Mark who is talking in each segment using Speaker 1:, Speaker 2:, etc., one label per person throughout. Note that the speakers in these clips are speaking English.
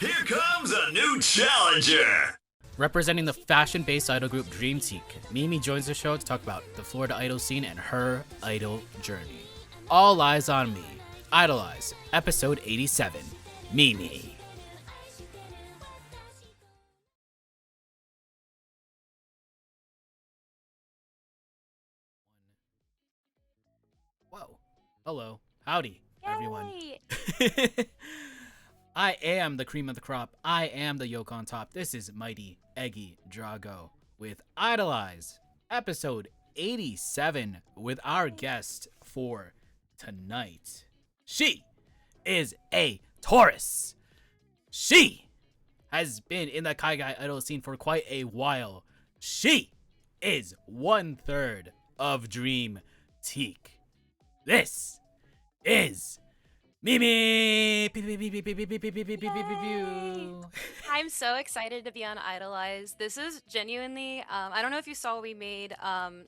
Speaker 1: Here comes a new challenger!
Speaker 2: Representing the fashion-based idol group Dreamtique, Mimi joins the show to talk about the Florida idol scene and her idol journey. All eyes on me. Idolize, episode 87. Mimi. Whoa. Hello. Howdy, everyone. I am the cream of the crop. I am the yolk on top. This is Mighty Eggy Drago with Idolize, episode 87, with our guest for tonight. She is a Taurus. She has been in the Kai Guy idol scene for quite a while. She is 1/3 of Dreamtique. This is Mimi!
Speaker 3: I'm so excited to be on Idolize. This is genuinely, I don't know if you saw we made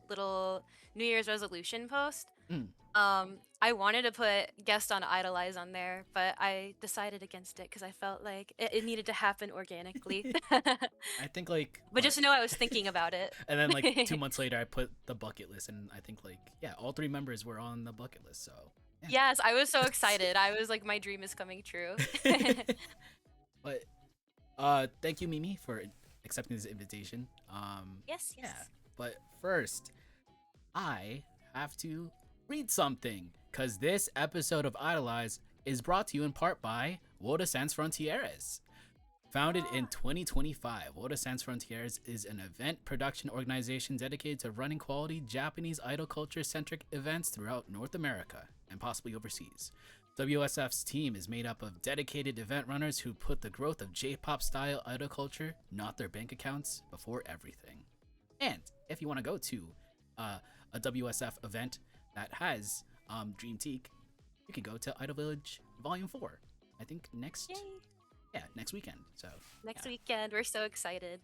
Speaker 3: little New Year's resolution post. I wanted to put guest on Idolize on there, but I decided against it because I felt like it needed to happen organically.
Speaker 2: I think
Speaker 3: But just to know I was thinking about it.
Speaker 2: And then 2 months later, I put the bucket list, and I think all 3 members were on the bucket list. So yeah.
Speaker 3: Yes, I was so excited. I was like, my dream is coming true.
Speaker 2: But thank you, Mimi, for accepting this invitation.
Speaker 3: Yes.
Speaker 2: Yeah. But first, I have to read something, because this episode of Idolize is brought to you in part by Woda Sans Frontieres. Founded in 2025, Woda Sans Frontieres is an event production organization dedicated to running quality Japanese idol culture-centric events throughout North America and possibly overseas. WSF's team is made up of dedicated event runners who put the growth of J-pop style idol culture, not their bank accounts, before everything. And if you want to go to a WSF event that has Dreamtique, you can go to Idol Village Volume 4. I think next weekend. So
Speaker 3: next weekend, we're so excited.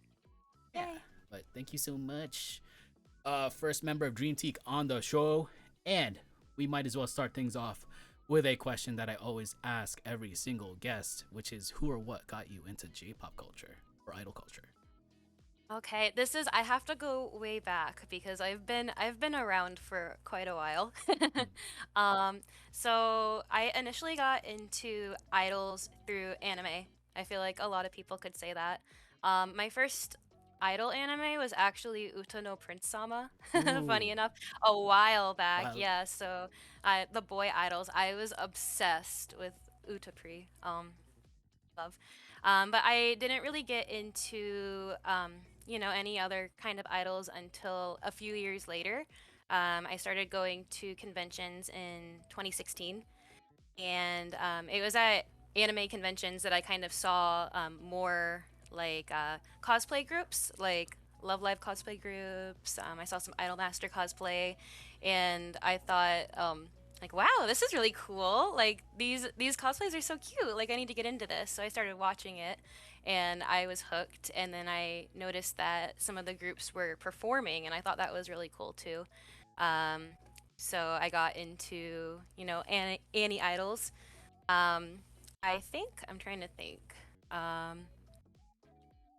Speaker 2: Yeah. But thank you so much. First member of Dreamtique on the show, and we might as well start things off with a question that I always ask every single guest, which is who or what got you into J-pop culture or idol culture?
Speaker 3: Okay, I have to go way back because I've been around for quite a while. So I initially got into idols through anime. I feel like a lot of people could say that. My first idol anime was actually Uta no Prince Sama. Funny enough, a while back.
Speaker 2: Wow.
Speaker 3: Yeah, so the boy idols, I was obsessed with Utapri. Love. But I didn't really get into any other kind of idols until a few years later. I started going to conventions in 2016, and it was at anime conventions that I kind of saw more like cosplay groups, like Love Live cosplay groups. I saw some Idolmaster cosplay, and I thought, like, wow, this is really cool. Like these cosplays are so cute. Like I need to get into this. So I started watching it, and I was hooked. And then I noticed that some of the groups were performing, and I thought that was really cool too. So I got into Annie idols. I'm trying to think.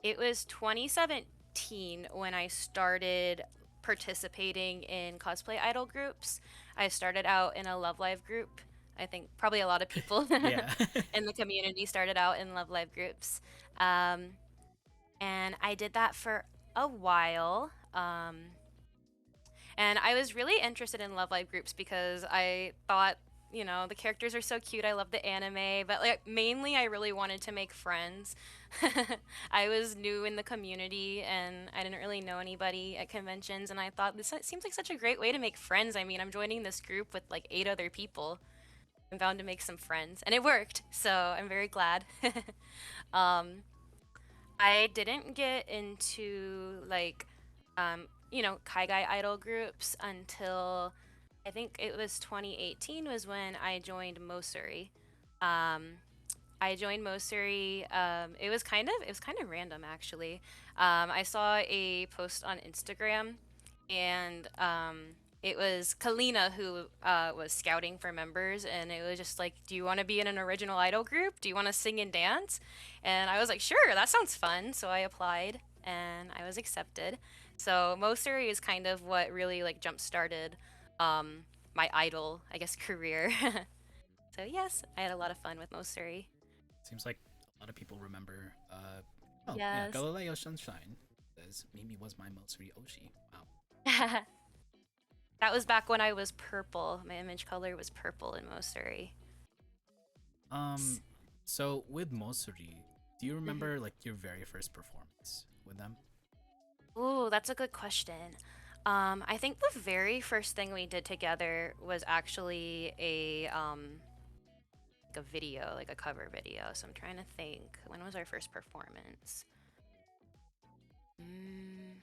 Speaker 3: It was 2017 when I started participating in cosplay idol groups. I started out in a Love Live group. I think probably a lot of people in the community started out in Love Live groups. And I did that for a while. And I was really interested in Love Live groups because I thought, the characters are so cute. I love the anime, but mainly I really wanted to make friends. I was new in the community and I didn't really know anybody at conventions, and I thought this seems like such a great way to make friends. I mean, I'm joining this group with 8 other people. I'm bound to make some friends, and it worked, so I'm very glad. I didn't get into Kai Guy idol groups until I think it was 2018 was when I joined Mosuri. I joined Mosuri. It was kind of random actually. I saw a post on Instagram, and it was Kalina who was scouting for members, and it was just like, do you want to be in an original idol group? Do you want to sing and dance? And I was like, sure, that sounds fun. So I applied, and I was accepted. So Mosuri is kind of what really like jump started um, my idol, I guess, career. So yes, I had a lot of fun with Mosuri.
Speaker 2: Seems like a lot of people remember. Oh yeah,
Speaker 3: Yes.
Speaker 2: Galileo Sunshine says Mimi was my Mosuri Oshi. Wow.
Speaker 3: That was back when I was purple. My image color was purple in Mosuri.
Speaker 2: Um, so with Mosuri, do you
Speaker 3: Mhm.
Speaker 2: remember like your very first performance with them?
Speaker 3: Ooh, that's a good question. I think the very first thing we did together was actually like a video, like a cover video. So I'm trying to think. When was our first performance? Mm,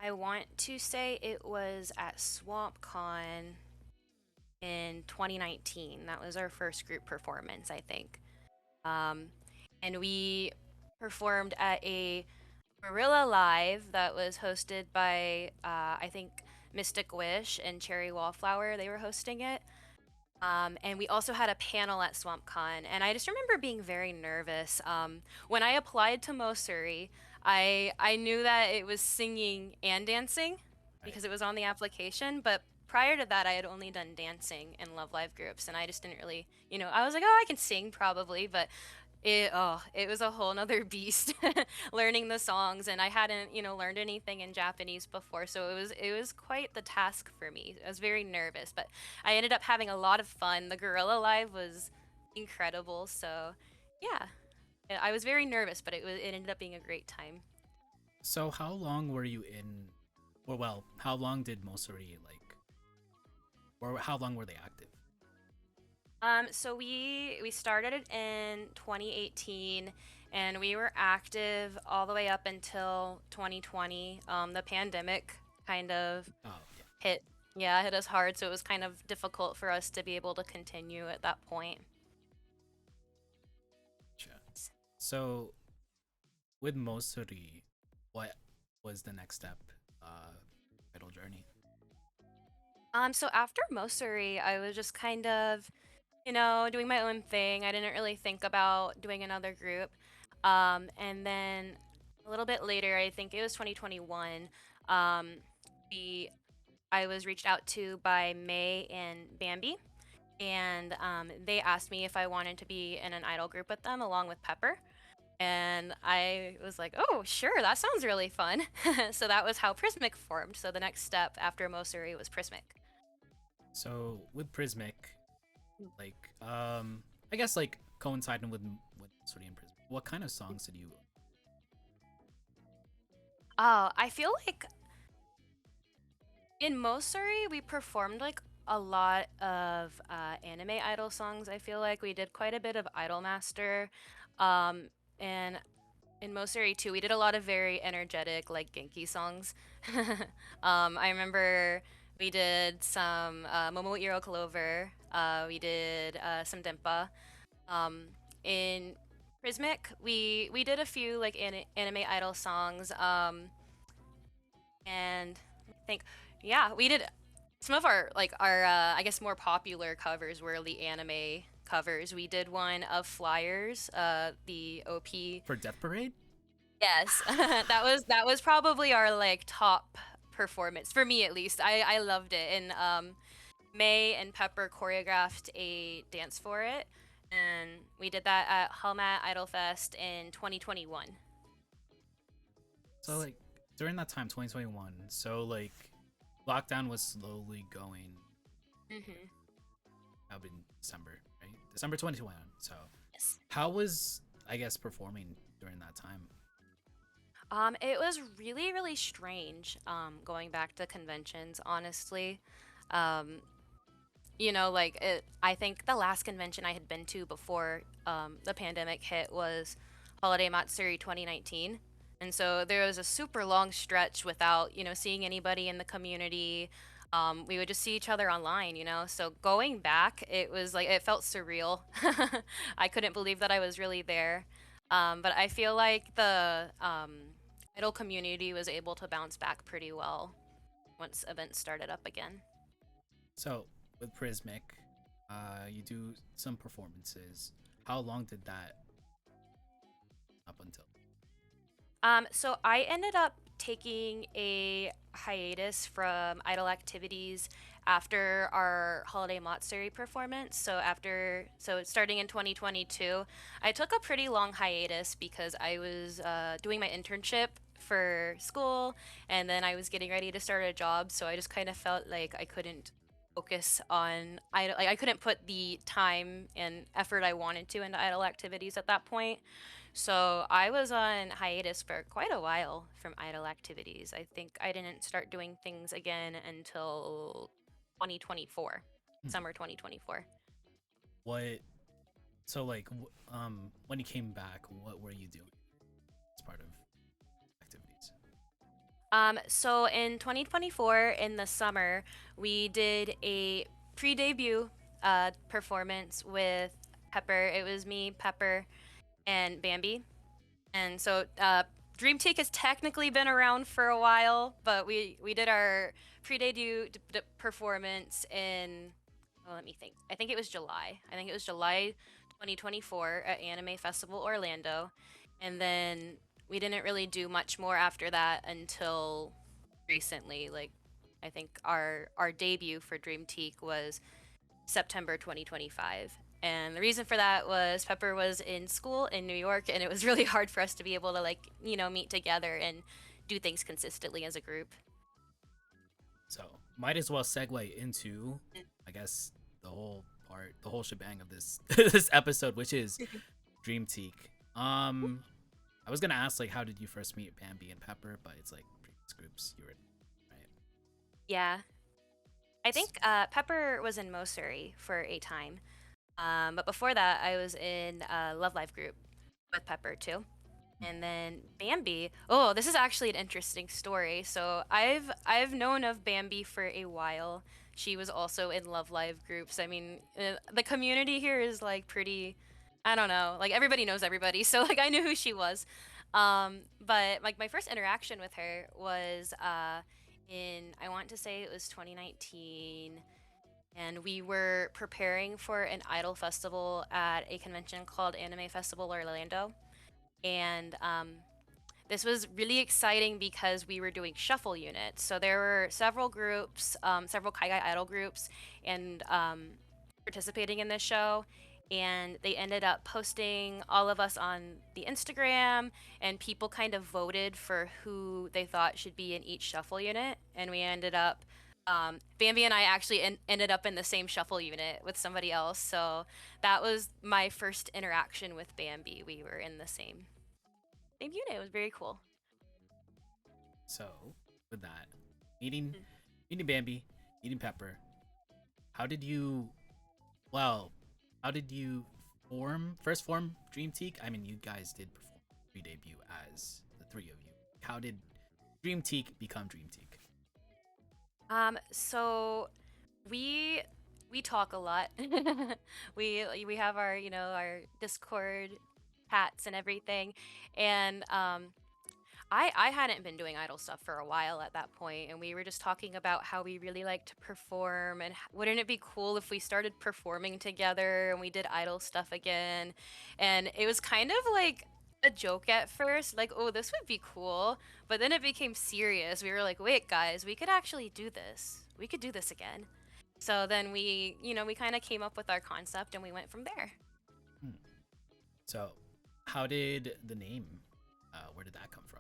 Speaker 3: I want to say it was at SwampCon in 2019. That was our first group performance, I think. Um, and we performed at a Gorilla Live that was hosted by, I think, Mystic Wish and Cherry Wallflower. They were hosting it. And we also had a panel at SwampCon, and I just remember being very nervous. When I applied to Mosuri, I knew that it was singing and dancing
Speaker 2: Right.
Speaker 3: because it was on the application, but prior to that, I had only done dancing in Love Live groups, and I just didn't really, I was like, oh, I can sing probably, but it was a whole nother beast learning the songs, and I hadn't learned anything in Japanese before, so it was quite the task for me. I was very nervous, but I ended up having a lot of fun. The Gorilla Live was incredible, so yeah, I was very nervous, but it ended up being a great time.
Speaker 2: So how long were you in, or well, how long did Mosuri like, or how long were they active?
Speaker 3: So we started it in 2018, and we were active all the way up until 2020. The pandemic kind of
Speaker 2: Oh yeah,
Speaker 3: hit, yeah, hit us hard, so it was kind of difficult for us to be able to continue at that point.
Speaker 2: gotcha. So with Mosuri, what was the next step? Idol journey.
Speaker 3: So after Mosuri, I was just kind of, doing my own thing. I didn't really think about doing another group. And then a little bit later, I think it was 2021, um, we I was reached out to by May and Bambi, and they asked me if I wanted to be in an idol group with them along with Pepper. And I was like, oh, sure, that sounds really fun. So that was how Prismic formed. So the next step after Mosuri was Prismic.
Speaker 2: So with Prismic, like I guess like coinciding with Mosuri and Prismic, what kind of songs did you?
Speaker 3: Oh, I feel like in Mosuri, we performed like a lot of anime idol songs. I feel like we did quite a bit of Idolmaster. Um, and in Mosuri too, we did a lot of very energetic, like Genki songs. I remember we did some Momo Iro Clover. We did some Dempa. Um, in Prismic, we did a few like anime idol songs. And I think, yeah, we did some of our I guess more popular covers were the anime covers. We did one of Flyers, the OP.
Speaker 2: For Death Parade?
Speaker 3: Yes, that was probably our like top performance for me at least. I loved it, and May and Pepper choreographed a dance for it, and we did that at Helmet Idol Fest in 2021.
Speaker 2: So like during that time, 2021. So like lockdown was slowly going
Speaker 3: Hmm.
Speaker 2: out in December, right? December 2021. So
Speaker 3: Yes.
Speaker 2: how was I guess performing during that time?
Speaker 3: It was really, really strange, going back to conventions, honestly. Um, like I think the last convention I had been to before the pandemic hit was Holiday Matsuri 2019. And so there was a super long stretch without, seeing anybody in the community. We would just see each other online, So going back, it was like it felt surreal. I couldn't believe that I was really there. But I feel like the idol community was able to bounce back pretty well once events started up again.
Speaker 2: So with Prismic, you do some performances. How long did that up until?
Speaker 3: So I ended up taking a hiatus from idol activities after our holiday Matsuri performance. So starting in 2022, I took a pretty long hiatus because I was doing my internship for school, and then I was getting ready to start a job. So I just kind of felt like I couldn't focus on idol. Like I couldn't put the time and effort I wanted to into idol activities at that point. So I was on hiatus for quite a while from idol activities. I think I didn't start doing things again until 2024,
Speaker 2: Hmm.
Speaker 3: summer 2024.
Speaker 2: What? So like, when you came back, what were you doing as part of activities?
Speaker 3: So in 2024, in the summer, we did a pre-debut performance with Pepper. It was me, Pepper, and Bambi. And so Dreamtique has technically been around for a while, but we did our pre-debut performance in, well, let me think. I think it was July. I think it was July 2024 at Anime Festival Orlando. And then we didn't really do much more after that until recently. Like I think our debut for Dreamtique was September 2025. And the reason for that was Pepper was in school in New York, and it was really hard for us to be able to, like, meet together and do things consistently as a group.
Speaker 2: So might as well segue into, I guess, the whole shebang of this this episode, which is Dreamtique. I was gonna ask like, how did you first meet Bambi and Pepper, but it's like previous groups you were in, right?
Speaker 3: Yeah. I think Pepper was in Mosuri for a time. But before that, I was in Love Live group with Pepper too. And then Bambi. Oh, this is actually an interesting story. So I've known of Bambi for a while. She was also in Love Live groups. I mean, the community here is like pretty. I don't know. Like everybody knows everybody. So like I knew who she was. But like my first interaction with her was in, I want to say it was 2019, and we were preparing for an idol festival at a convention called Anime Festival Orlando. And this was really exciting because we were doing shuffle units. So there were several groups, several Kaigai idol groups, and participating in this show. And they ended up posting all of us on the Instagram, and people kind of voted for who they thought should be in each shuffle unit. And we ended up, Bambi and I actually ended up in the same shuffle unit with somebody else. So that was my first interaction with Bambi. We were in the same unit. It was very cool.
Speaker 2: So with that, meeting meeting Bambi, meeting Pepper, how did you well, how did you form Dreamtique? I mean, you guys did perform pre-debut as the three of you. How did Dreamtique become Dreamtique?
Speaker 3: So we talk a lot. We have our, our Discord chats and everything. And I hadn't been doing idol stuff for a while at that point, and we were just talking about how we really like to perform, and wouldn't it be cool if we started performing together and we did idol stuff again. And it was kind of like a joke at first, like, oh, this would be cool, but then it became serious. We were like, wait, guys, we could actually do this. We could do this again. So then we kind of came up with our concept and we went from there.
Speaker 2: Hmm. So how did the name? Where did that come from?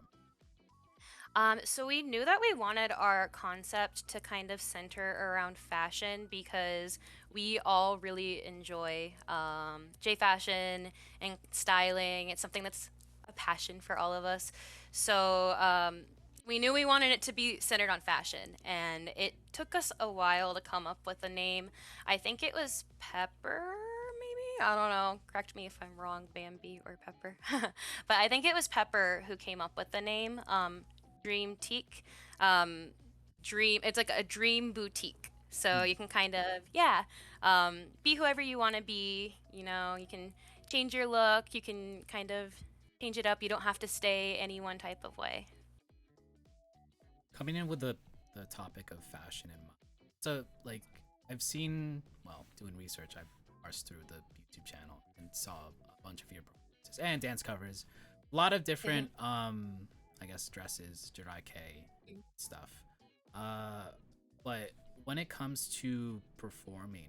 Speaker 3: So we knew that we wanted our concept to kind of center around fashion because we all really enjoy J fashion and styling. It's something that's a passion for all of us. So we knew we wanted it to be centered on fashion, and it took us a while to come up with a name. I think it was Pepper, maybe? I don't know. Correct me if I'm wrong, Bambi or Pepper. But I think it was Pepper who came up with the name. Dreamtique. It's like a dream boutique. So you can kind of, yeah, be whoever you want to be. You can change your look. You can kind of change it up. You don't have to stay any one type of way.
Speaker 2: Coming in with the topic of fashion in mind. So like, I've seen, well, doing research, I've parsed through the YouTube channel and saw a bunch of your performances and dance covers. A lot of different, I guess, dresses, Jirai stuff. But when it comes to performing,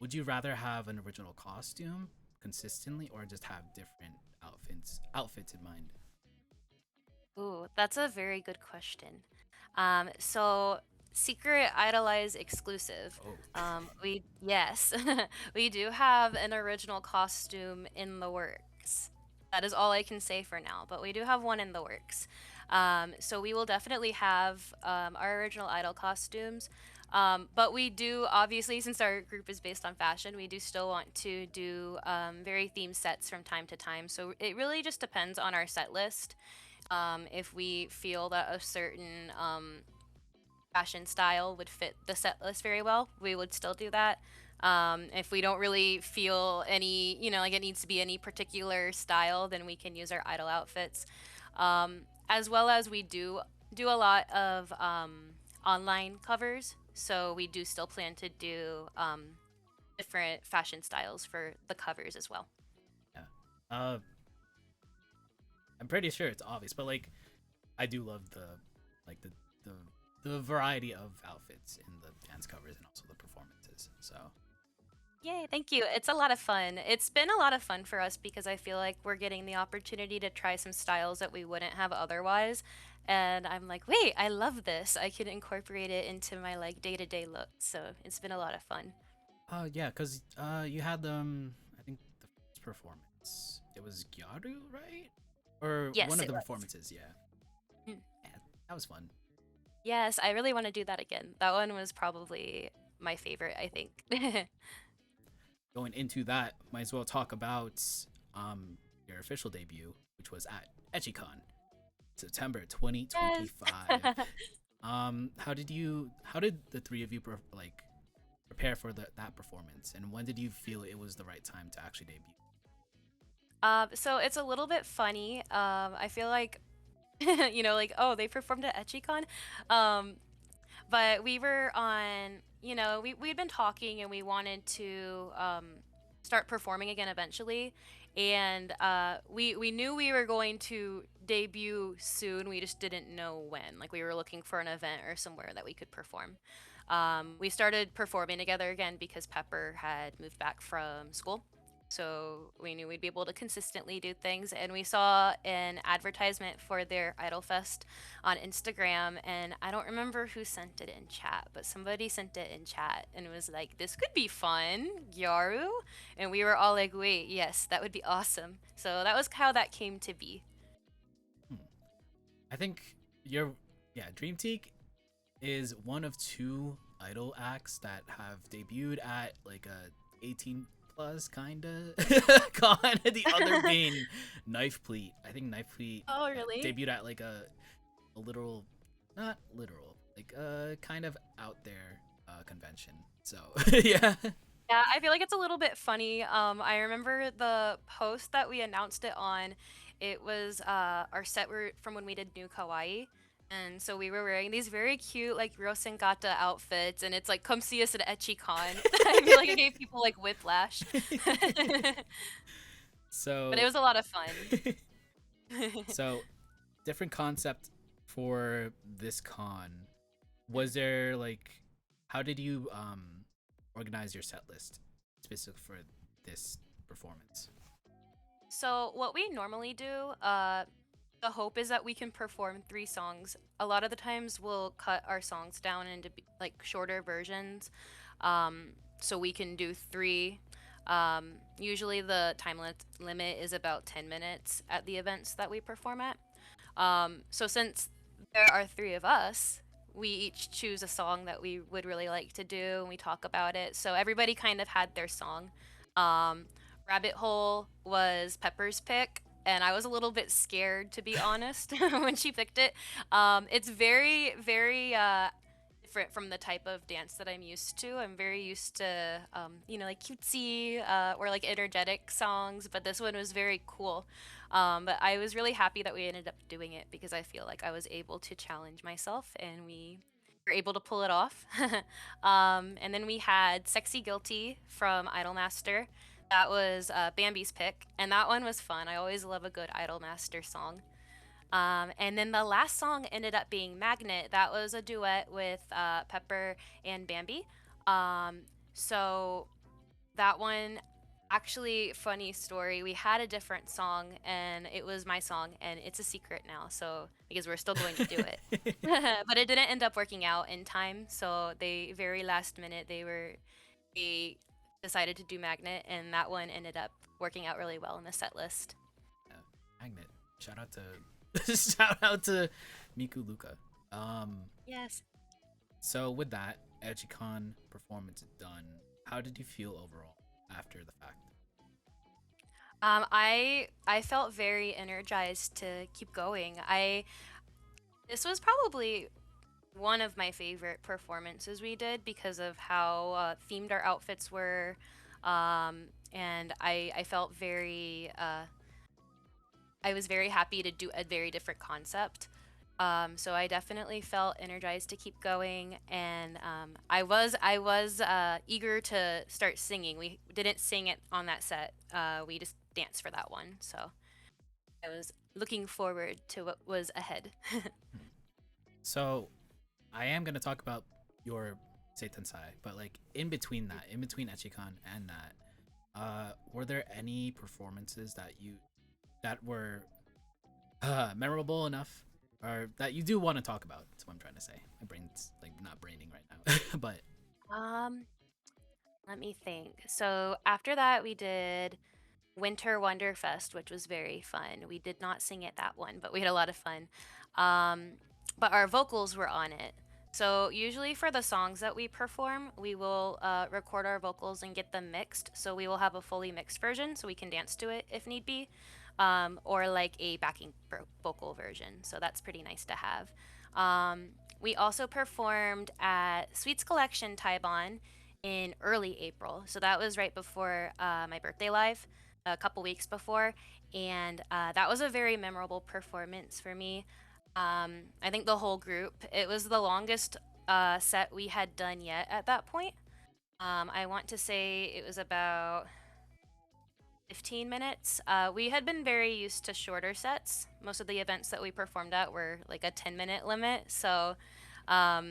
Speaker 2: would you rather have an original costume consistently or just have different outfits in mind?
Speaker 3: Ooh, that's a very good question. So Secret Idolize exclusive.
Speaker 2: Oh,
Speaker 3: We yes, we do have an original costume in the works. That is all I can say for now, but we do have one in the works. So we will definitely have our original idol costumes. But we do obviously, since our group is based on fashion, we do still want to do very themed sets from time to time. So it really just depends on our set list. If we feel that a certain fashion style would fit the set list very well, we would still do that. If we don't really feel any, like it needs to be any particular style, then we can use our idol outfits. As well as we do a lot of online covers, so we do still plan to do different fashion styles for the covers as well.
Speaker 2: yeah. I'm pretty sure it's obvious, but like, I do love like the variety of outfits in the dance covers and also the performances. So
Speaker 3: Yay, thank you. It's a lot of fun. It's been a lot of fun for us because I feel like we're getting the opportunity to try some styles that we wouldn't have otherwise. And I'm like, wait, I love this. I can incorporate it into my like day-to-day look. So it's been a lot of fun.
Speaker 2: yeah, cause you had I think the first performance, it was Gyaru, right? Or
Speaker 3: Yes,
Speaker 2: one of
Speaker 3: it
Speaker 2: the
Speaker 3: was.
Speaker 2: performances, yeah.
Speaker 3: Mm.
Speaker 2: Yeah, that was fun.
Speaker 3: Yes, I really want to do that again. That one was probably my favorite, I think.
Speaker 2: Going into that, might as well talk about your official debut, which was at EchiCon, September
Speaker 3: Yes.
Speaker 2: 2025. How did the three of you prepare for that performance, and when did you feel it was the right time to actually debut?
Speaker 3: So it's a little bit funny. I feel like, like, oh, they performed at EchiCon. Um, but we were on, we'd been talking and we wanted to start performing again eventually. And we knew we were going to debut soon. We just didn't know when. Like, we were looking for an event or somewhere that we could perform. We started performing together again because Pepper had moved back from school. So we knew we'd be able to consistently do things. And we saw an advertisement for their Idol Fest on Instagram. And I don't remember who sent it in chat, but somebody sent it in chat and was like, this could be fun, Gyaru. And we were all like, wait, yes, that would be awesome. So that was how that came to be.
Speaker 2: Hmm. I think Dreamtique is one of two idol acts that have debuted at like a 18 plus kinda con. The other being Knife Pleat. I think Knife Pleat
Speaker 3: Oh, really?
Speaker 2: debuted at like a literal, not literal, like kind of out there convention. So yeah.
Speaker 3: Yeah, I feel like it's a little bit funny. I remember the post that we announced it on. It was our set from when we did New Kawaii. And so we were wearing these very cute, like, Ryosengata outfits, and it's like, come see us at EchiCon. I feel like it gave people, like, whiplash. But it
Speaker 2: So
Speaker 3: was a lot of fun.
Speaker 2: so different concept for this con. Was there like, how did you organize your set list specific for this performance?
Speaker 3: So what we normally do, the hope is that we can perform 3 songs. A lot of the times we'll cut our songs down into like shorter versions, so we can do 3. Usually the time limit is about 10 minutes at the events that we perform at. So since there are 3 of us, we each choose a song that we would really like to do and we talk about it. So everybody kind of had their song. Um, Rabbit Hole was Pepper's pick, and I was a little bit scared, to be honest, when she picked it. It's very, very different from the type of dance that I'm used to. I'm very used to, like cutesy or like energetic songs, but this one was very cool. But I was really happy that we ended up doing it because I feel like I was able to challenge myself, and we were able to pull it off. And then we had Sexy Guilty from Idolmaster. That was Bambi's pick, and that one was fun. I always love a good Idolmaster song. And then the last song ended up being Magnet. That was a duet with Pepper and Bambi. Um, so that one, actually, funny story. We had a different song, and it was my song, and it's a secret now. So because we're still going to do it, but it didn't end up working out in time. So they very last minute they decided to do Magnet, and that one ended up working out really well in the set list.
Speaker 2: Yeah, Magnet. Shout out to shout out to Miku Luka.
Speaker 3: Yes.
Speaker 2: So with that Edgicon performance done, how did you feel overall after the fact?
Speaker 3: I felt very energized to keep going. This was probably one of my favorite performances we did because of how themed our outfits were, and I felt very I was very happy to do a very different concept. So I definitely felt energized to keep going, and I was eager to start singing. We didn't sing it on that set. We just danced for that one. So I was looking forward to what was ahead.
Speaker 2: So I am gonna talk about your Seitensai, but like in between that, in between Echikon and that, were there any performances that were memorable enough, or that you do want to talk about? That's what I'm trying to say. My brain's like not braining right now, but
Speaker 3: um, Let me think. So after that, we did Winter Wonderfest, which was very fun. We did not sing it that one, but we had a lot of fun. Um, but our vocals were on it. So usually for the songs that we perform, we will record our vocals and get them mixed. So we will have a fully mixed version, so we can dance to it if need be, or like a backing vocal version. So that's pretty nice to have. We also performed at Sweets Collection Taibon in early April. So that was right before my birthday live, a couple weeks before, and that was a very memorable performance for me. I think the whole group. It was the longest set we had done yet at that point. I want to say it was about 15 minutes. We had been very used to shorter sets. Most of the events that we performed at were like a 10-minute limit. So I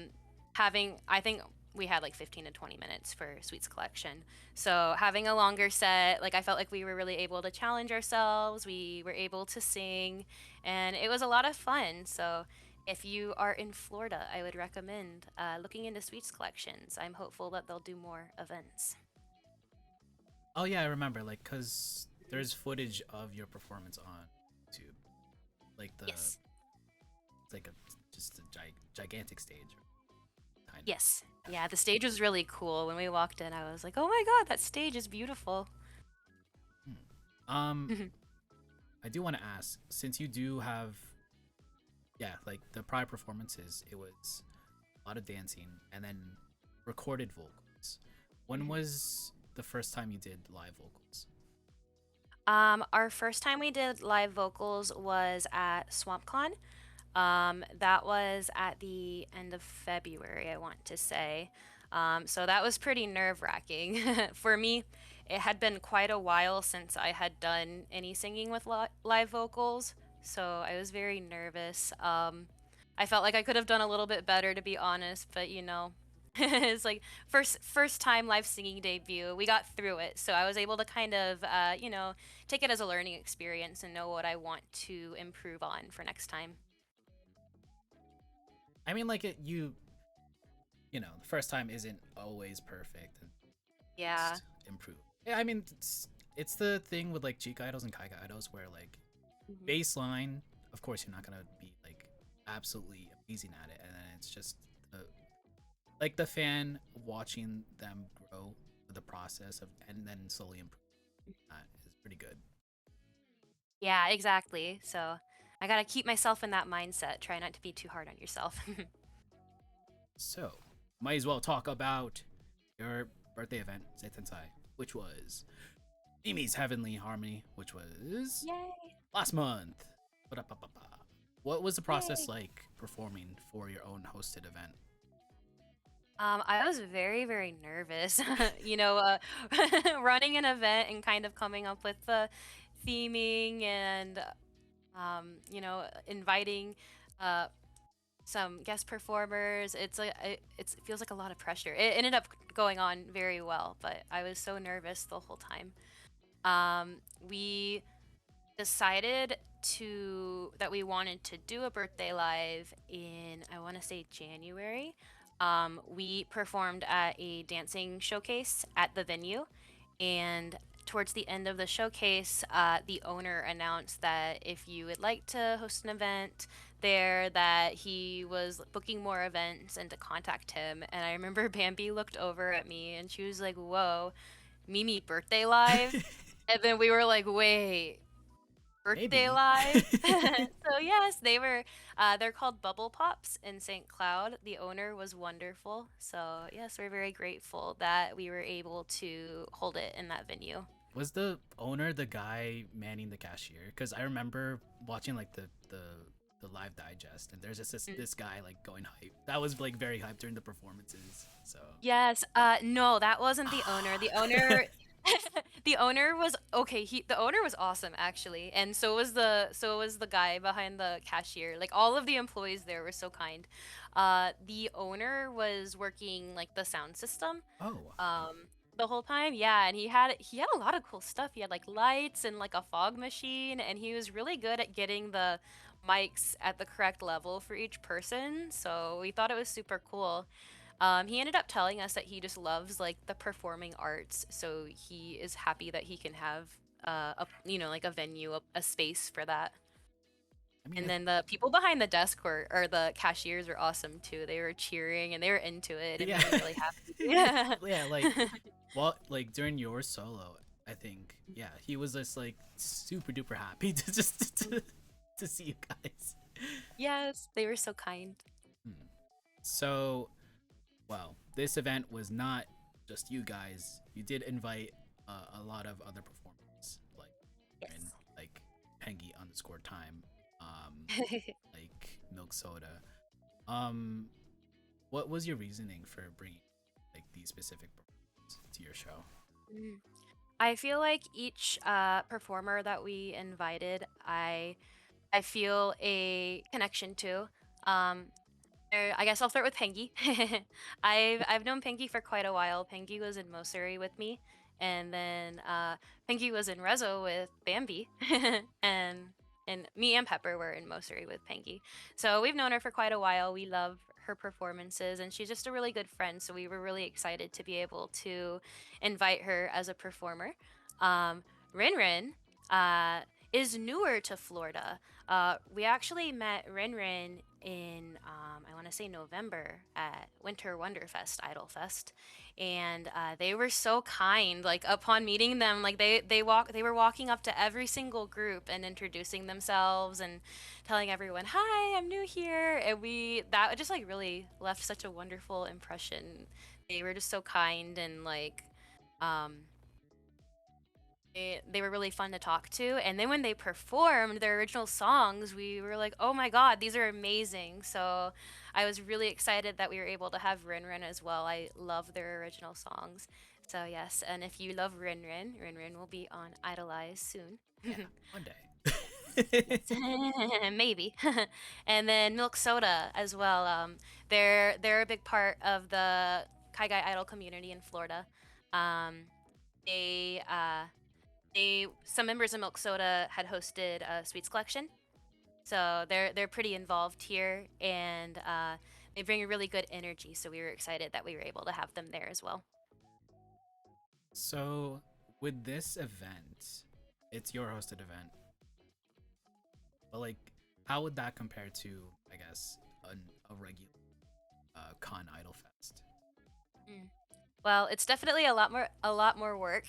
Speaker 3: think we had like 15 to 20 minutes for Sweets Collection. So having a longer set, like I felt like we were really able to challenge ourselves. We were able to sing, and it was a lot of fun. So if you are in Florida, I would recommend looking into Sweets Collections. I'm hopeful that they'll do more events.
Speaker 2: oh yeah, I remember, like, cause there's footage of your performance on YouTube, like
Speaker 3: Yes.
Speaker 2: it's like just a gigantic stage, kind of.
Speaker 3: Yes. Yeah, the stage was really cool. When we walked in, I was like, "Oh my god, that stage is beautiful."
Speaker 2: Um, I do want to ask, since you do have, yeah, like the prior performances, it was a lot of dancing and then recorded vocals. When was the first time you did live vocals?
Speaker 3: Our first time we did live vocals was at SwampCon. That was at the end of February, I want to say. So that was pretty nerve-wracking for me. It had been quite a while since I had done any singing with live vocals, so I was very nervous. I felt like I could have done a little bit better, to be honest, but it's like first time live singing debut. We got through it, so I was able to kind of take it as a learning experience and know what I want to improve on for next time.
Speaker 2: I mean, like the first time isn't always perfect and
Speaker 3: Yeah.
Speaker 2: just improve. Yeah, I mean, it's the thing with like Cheek idols and Kaika idols where like
Speaker 3: Mhm.
Speaker 2: baseline, of course, you're not gonna be like absolutely amazing at it, and then it's just like the fan watching them grow with the process of and then slowly improve. That is pretty good.
Speaker 3: Yeah, exactly. So I gotta keep myself in that mindset. Try not to be too hard on yourself.
Speaker 2: So, might as well talk about your birthday event, Seitensai, which was Mimi's Heavenly Harmony, which was
Speaker 3: Yay!
Speaker 2: last month. Ba-da-ba-ba-ba. What was the process
Speaker 3: Yay!
Speaker 2: like performing for your own hosted event?
Speaker 3: I was very, very nervous. you know, running an event and kind of coming up with the theming and, inviting uh, some guest performers. It feels like a lot of pressure. It ended up going on very well, but I was so nervous the whole time. We decided that we wanted to do a birthday live in, I want to say, January. We performed at a dancing showcase at the venue, and towards the end of the showcase, the owner announced that if you would like to host an event there, that he was booking more events and to contact him. And I remember Bambi looked over at me and she was like, "Whoa, Mimi birthday live?" And then we were like, "Wait, birthday
Speaker 2: Maybe.
Speaker 3: live?" So yes, they're called Bubble Pops in St. Cloud. The owner was wonderful. So yes, we're very grateful that we were able to hold it in that venue.
Speaker 2: Was the owner the guy manning the cashier? Because I remember watching like the live digest, and there's just this guy like going hype. That was like very hype during the performances. So
Speaker 3: Yes, no, that wasn't the owner. The owner the owner was okay, the owner was awesome actually. And so was the guy behind the cashier. Like all of the employees there were so kind. The owner was working like the sound system
Speaker 2: oh,
Speaker 3: the whole time. Yeah, and he had a lot of cool stuff. He had like lights and like a fog machine, and he was really good at getting the mics at the correct level for each person. So we thought it was super cool. He ended up telling us that he just loves like the performing arts, so he is happy that he can have like a venue, a space for that.
Speaker 2: I mean,
Speaker 3: And then the people behind the desk or the cashiers were awesome too. They were cheering and they were into it and
Speaker 2: yeah,
Speaker 3: they were really happy. Yeah.
Speaker 2: yeah, like well, like during your solo, I think yeah, he was just like super duper happy to just to see you guys.
Speaker 3: Yes, they were so kind.
Speaker 2: Hmm. So, well, this event was not just you guys. You did invite a lot of other performers, like and
Speaker 3: Yes.
Speaker 2: like Pengy underscore time, like Milk Soda. Um, what was your reasoning for bringing like these specific performers to your show?
Speaker 3: Mm. I feel like each performer that we invited, I feel a connection to. Um, I guess I'll start with Pengy. I've known Pengy for quite a while. Pengy was in Mosuri with me, and then Pengy was in Rezo with Bambi, and and me and Pepper were in Mosuri with Pengy. So we've known her for quite a while. We love her performances, and she's just a really good friend. So we were really excited to be able to invite her as a performer. Um, Rin Rin is newer to Florida. We actually met Rin Rin in I want to say November at Winter Wonderfest Idol Fest, and they were so kind. Like upon meeting them, like they were walking up to every single group and introducing themselves and telling everyone, "Hi, I'm new here," and we that just like really left such a wonderful impression. They were just so kind and like um they were really fun to talk to. And then when they performed their original songs, we were like, oh my God, these are amazing. So I was really excited that we were able to have Rin Rin as well. I love their original songs. So yes, and if you love Rin Rin, Rin Rin will be on Idolize soon.
Speaker 2: Yeah, one day.
Speaker 3: Maybe. And then Milk Soda as well. They're a big part of the Kai Guy Idol community in Florida. Um, they some members of Milk Soda had hosted a Sweets Collection, so they're pretty involved here, and they bring a really good energy. So we were excited that we were able to have them there as well.
Speaker 2: So, with this event, it's your hosted event, but like, how would that compare to, I guess, a regular con idol fest?
Speaker 3: Mm. Well, it's definitely a lot more work,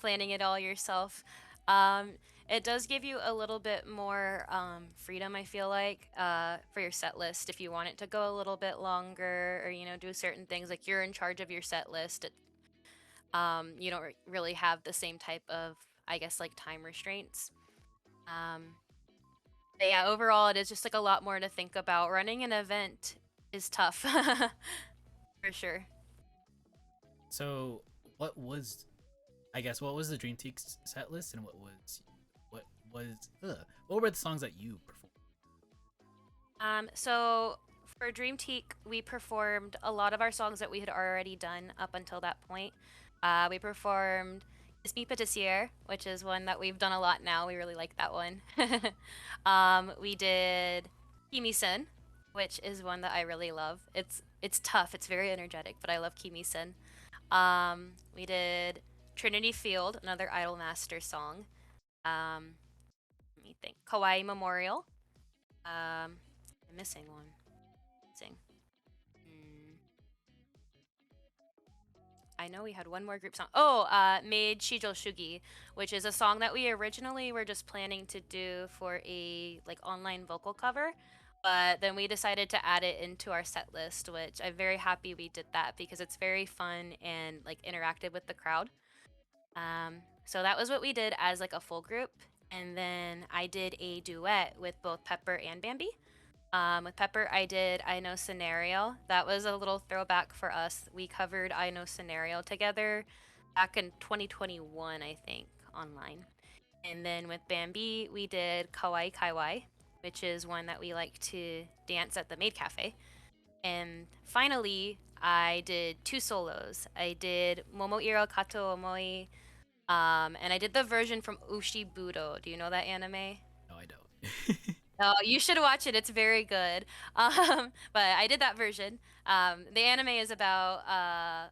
Speaker 3: planning it all yourself. Um, it does give you a little bit more freedom, I feel like, for your set list. If you want it to go a little bit longer, or do certain things, like you're in charge of your set list. You don't really have the same type of, I guess, like time restraints. Um, but yeah, overall, it is just like a lot more to think about. Running an event is tough. For sure.
Speaker 2: So, what was, I guess, what was the Dreamtique set list, and what was, what were the songs that you performed?
Speaker 3: So for Dreamtique, we performed a lot of our songs that we had already done up until that point. We performed Ismi Patissier, which is one that we've done a lot now. We really like that one. We did Kimi-sen, which is one that I really love. It's tough. It's very energetic, but I love Kimi-sen. We did Trinity Field, another Idolmaster song. Um, Let me think. Kawaii Memorial. I'm missing one. Missing. Hmm. I know we had one more group song. Oh, Made Shijo Shugi, which is a song that we originally were just planning to do for a like online vocal cover, but then we decided to add it into our set list, which I'm very happy we did that because it's very fun and like interactive with the crowd. So that was what we did as like a full group, and then I did a duet with both Pepper and Bambi. With Pepper, I did I Know Scenario. That was a little throwback for us. We covered I Know Scenario together back in 2021, I think, online. And then with Bambi, we did Kawaii Kaiwai, which is one that we like to dance at the Maid Cafe. And finally, I did two solos. I did Momoiro Kato Omoi, and I did the version from Ushi Budo. Do you know that anime?
Speaker 2: No, I don't.
Speaker 3: Oh, you should watch it. It's very good. But I did that version. The anime is about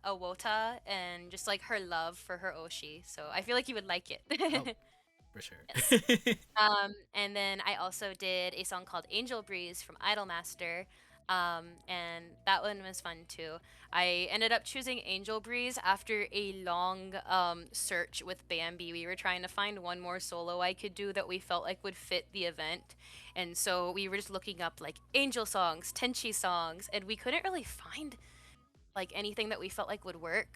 Speaker 3: a Wota and just like her love for her Oshi. So I feel like you would like it.
Speaker 2: Oh, for sure.
Speaker 3: Yes. And then I also did a song called Angel Breeze from Idolmaster. And that one was fun too. I ended up choosing Angel Breeze after a long search with Bambi. We were trying to find one more solo I could do that we felt like would fit the event. And so we were just looking up like angel songs, Tenchi songs, and we couldn't really find like anything that we felt like would work.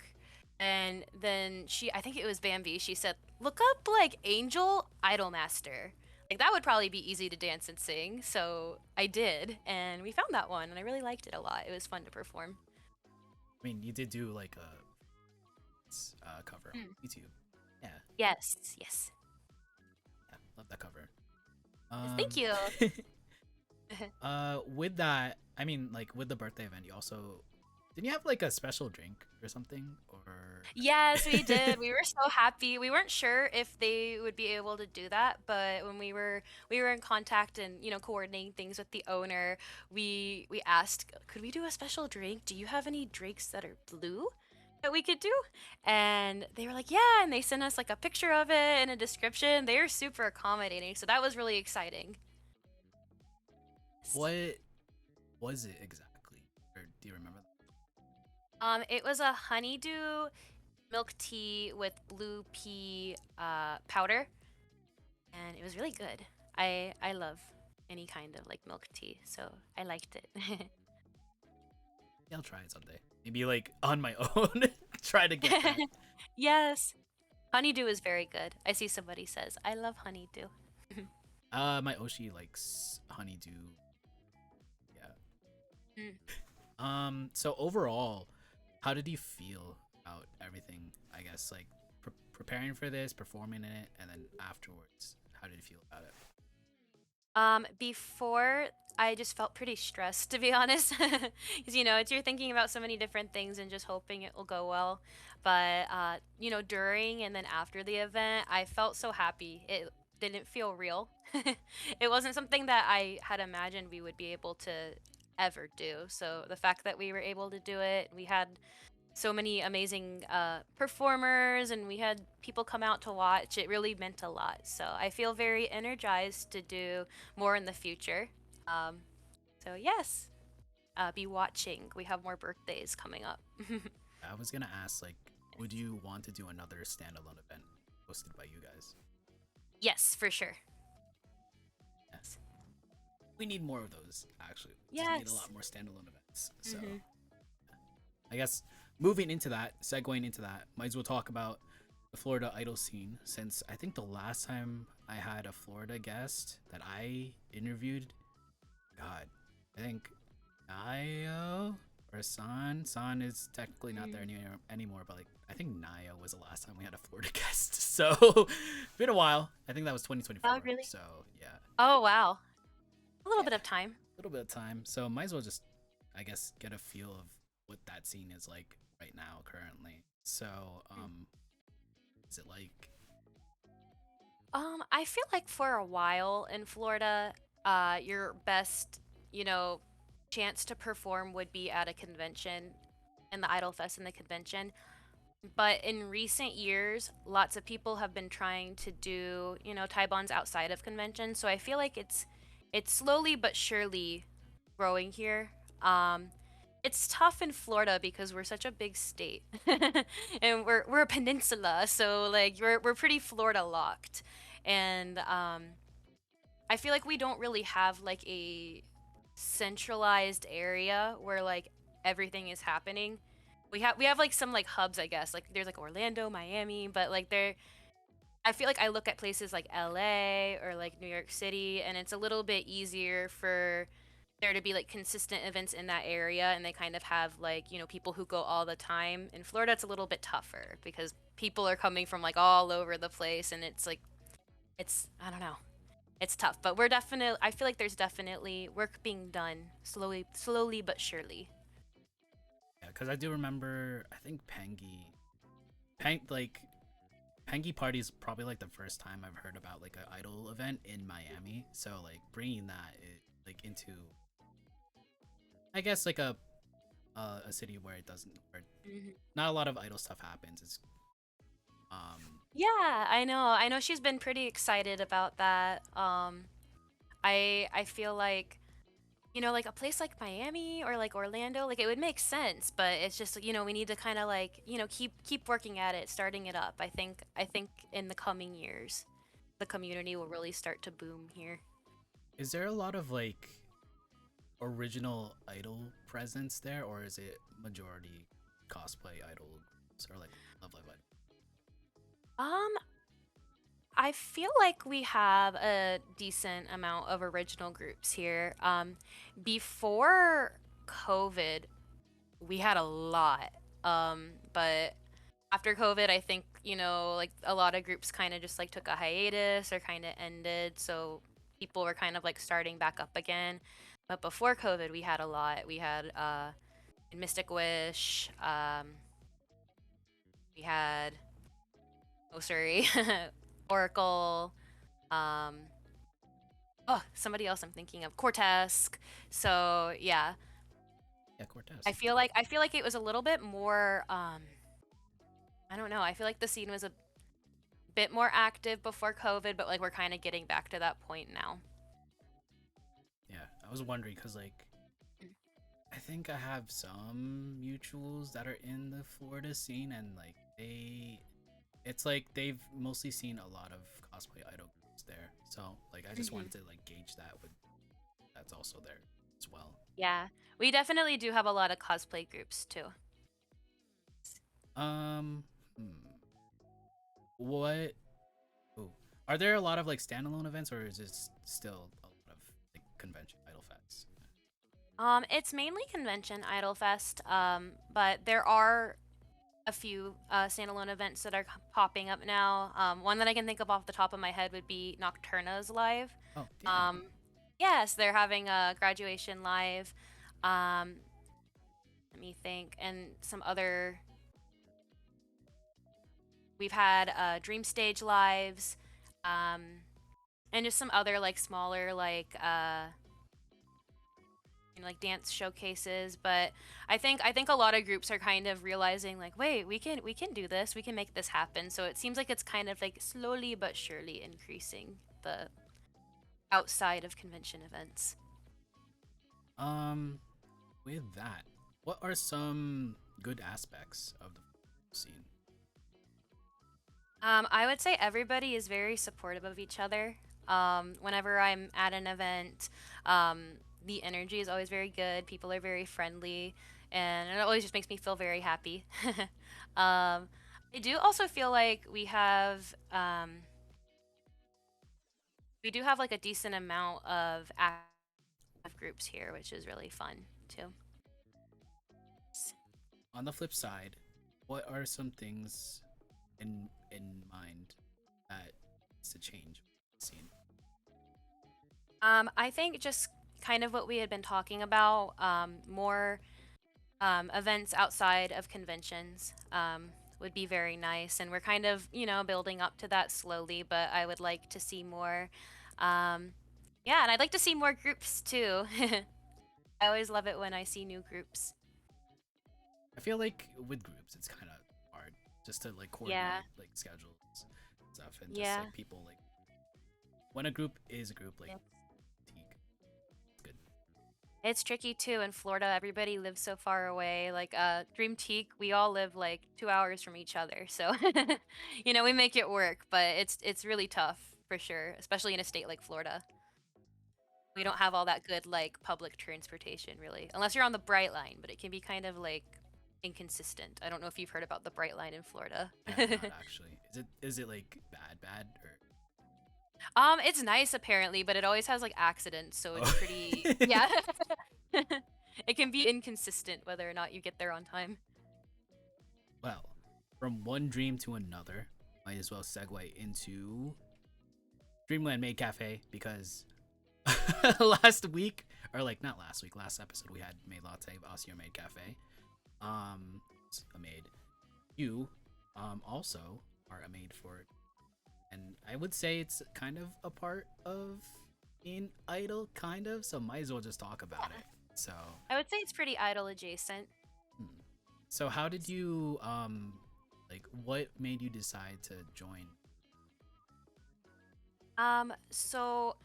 Speaker 3: And then I think it was Bambi, she said, look up like Angel Idolmaster. Like that would probably be easy to dance and sing. So I did, and we found that one, and I really liked it a lot. It was fun to perform.
Speaker 2: I mean, you did do like a cover on YouTube. Yeah,
Speaker 3: Yes, yes.
Speaker 2: yeah, love that cover.
Speaker 3: Thank you.
Speaker 2: With that, I mean, like with the birthday event, you also didn't you have like a special drink or something, or
Speaker 3: Yes, we did. We were so happy. We weren't sure if they would be able to do that, but when we were in contact and coordinating things with the owner, we asked, could we do a special drink? Do you have any drinks that are blue that we could do? And they were like, yeah, and they sent us like a picture of it and a description. They are super accommodating, so that was really exciting.
Speaker 2: what was it exactly, or do you remember?
Speaker 3: It was a honeydew milk tea with blue pea powder, and it was really good. I love any kind of like milk tea, so I liked it.
Speaker 2: Yeah, I'll try it someday. Maybe like on my own, try to get that.
Speaker 3: Yes, honeydew is very good. I see somebody says I love honeydew.
Speaker 2: My Oshi likes honeydew. Yeah. So overall, how did you feel about everything? I guess like preparing for this, performing in it, and then afterwards, how did you feel about it?
Speaker 3: Before I just felt pretty stressed, to be honest, because it's you're thinking about so many different things and just hoping it will go well. But during and then after the event, I felt so happy. It didn't feel real. It wasn't something that I had imagined we would be able to ever do. So the fact that we were able to do it, we had so many amazing performers, and we had people come out to watch. It really meant a lot. So I feel very energized to do more in the future. So yes, be watching. We have more birthdays coming up.
Speaker 2: I was gonna ask, like, would you want to do another standalone event hosted by you guys?
Speaker 3: Yes, for sure.
Speaker 2: Yes. We need more of those, actually. We just need a
Speaker 3: Yes.
Speaker 2: lot more standalone events. So,
Speaker 3: Mhm.
Speaker 2: I guess moving into that, segueing into that, might as well talk about the Florida Idol scene, since I think the last time I had a Florida guest that I interviewed, God, I think Nayo For San is technically not there anymore, but like I think Naya was the last time we had a Florida guest. So been a while. I think that was 2024.
Speaker 3: Oh, really?
Speaker 2: So yeah.
Speaker 3: Oh, wow. A little
Speaker 2: Yeah.
Speaker 3: bit of time.
Speaker 2: A little bit of time. So might as well just I guess get a feel of what that scene is like right now currently. So is it like
Speaker 3: I feel like for a while in Florida, your best, you know, chance to perform would be at a convention and the Idol Fest and the convention. But in recent years, lots of people have been trying to do, Taibans outside of convention. So I feel like it's slowly but surely growing here. Um, it's tough in Florida because we're such a big state, and we're a peninsula, so like we're pretty Florida locked, and I feel like we don't really have like a centralized area where like everything is happening. We have like some like hubs, I guess. Like there's like Orlando, Miami, but like I feel like I look at places like LA or like New York City, and it's a little bit easier for there to be like consistent events in that area, and they kind of have like, people who go all the time. In Florida, it's a little bit tougher because people are coming from like all over the place, and it's like, I don't know. It's tough, but I feel like there's definitely work being done slowly but surely.
Speaker 2: yeah, because I do remember I think Pengy Party is probably like the first time I've heard about like an idol event in Miami. So like bringing that like into I guess like a city where where
Speaker 3: Mhm.
Speaker 2: not a lot of idol stuff happens. It's
Speaker 3: Yeah, I know. I know she's been pretty excited about that. I feel like, like a place like Miami or like Orlando, like it would make sense, but it's just, we need to kind of like, keep working at it, starting it up. I think in the coming years, the community will really start to boom here.
Speaker 2: is there a lot of like original idol presence there, or is it majority cosplay idols or like Love Live Idol?
Speaker 3: Um, I feel like we have a decent amount of original groups here. Before COVID, we had a lot. But after COVID, I think, like a lot of groups kind of just like took a hiatus or kind of ended. So people were kind of like starting back up again. But before COVID, we had a lot. We had Mystic Wish. We had, oh, sorry, Oracle. Um, oh, somebody else I'm thinking of, Cortesque. So yeah,
Speaker 2: Yeah, Cortez.
Speaker 3: I feel like it was a little bit more. I don't know. I feel like the scene was a bit more active before COVID, but like we're kind of getting back to that point now.
Speaker 2: Yeah, I was wondering because like I think I have some mutuals that are in the Florida scene, and like it's like they've mostly seen a lot of cosplay idol groups there. So like I just
Speaker 3: Mhm.
Speaker 2: wanted to like gauge that with that's also there as well.
Speaker 3: Yeah, we definitely do have a lot of cosplay groups too.
Speaker 2: Um, what? Ooh. Are there a lot of like standalone events, or is it still a lot of like convention idol fests?
Speaker 3: It's mainly convention Idol Fest, but there are a few standalone events that are popping up now. One that I can think of off the top of my head would be Nocturna's live.
Speaker 2: Oh, yeah.
Speaker 3: Um, yes, they're having a graduation live. Um, Let me think, and some other. We've had Dream Stage lives, um, and just some other like smaller like dance showcases. But I think a lot of groups are kind of realizing like, wait, we can do this, we can make this happen. So it seems like it's kind of like slowly but surely increasing the outside of convention events.
Speaker 2: Um, with that, what are some good aspects of the scene?
Speaker 3: I would say everybody is very supportive of each other. Whenever I'm at an event, the energy is always very good. People are very friendly, and it always just makes me feel very happy. I do also feel like we do have like a decent amount of active groups here, which is really fun too.
Speaker 2: on the flip side, what are some things in mind that needs to change scene?
Speaker 3: I think just kind of what we had been talking about, more events outside of conventions would be very nice. And we're kind of, building up to that slowly, but I would like to see more. Um, yeah, and I'd like to see more groups too. I always love it when I see new groups.
Speaker 2: I feel like with groups, it's kind of hard just to like
Speaker 3: Yeah,
Speaker 2: coordinate like schedules and stuff, and just
Speaker 3: yeah.
Speaker 2: like people like when a group is a group like
Speaker 3: It's,
Speaker 2: Teague, it's good.
Speaker 3: it's tricky too. In Florida, everybody lives so far away. Like Dreamtique, we all live like 2 hours from each other. So, we make it work, but it's really tough for sure, especially in a state like Florida. We don't have all that good like public transportation really, unless you're on the Bright Line, but it can be kind of like inconsistent. I don't know if you've heard about the Bright Line in Florida.
Speaker 2: I have not actually. Is it like bad or?
Speaker 3: It's nice apparently, but it always has like accidents, so it's
Speaker 2: Oh.
Speaker 3: pretty yeah. It can be inconsistent whether or not you get there on time.
Speaker 2: Well, from one dream to another, might as well segue into Dreamland Maid Cafe because last week, or like not last week, last episode we had Maid Latte, Osio Maid Cafe. It's a maid. You, also are a maid for it, and I would say it's kind of a part of being idol, kind of. So might as well just talk about
Speaker 3: Yeah.
Speaker 2: it. So,
Speaker 3: I would say it's pretty idol adjacent.
Speaker 2: hmm. So how did you like what made you decide to join?
Speaker 3: So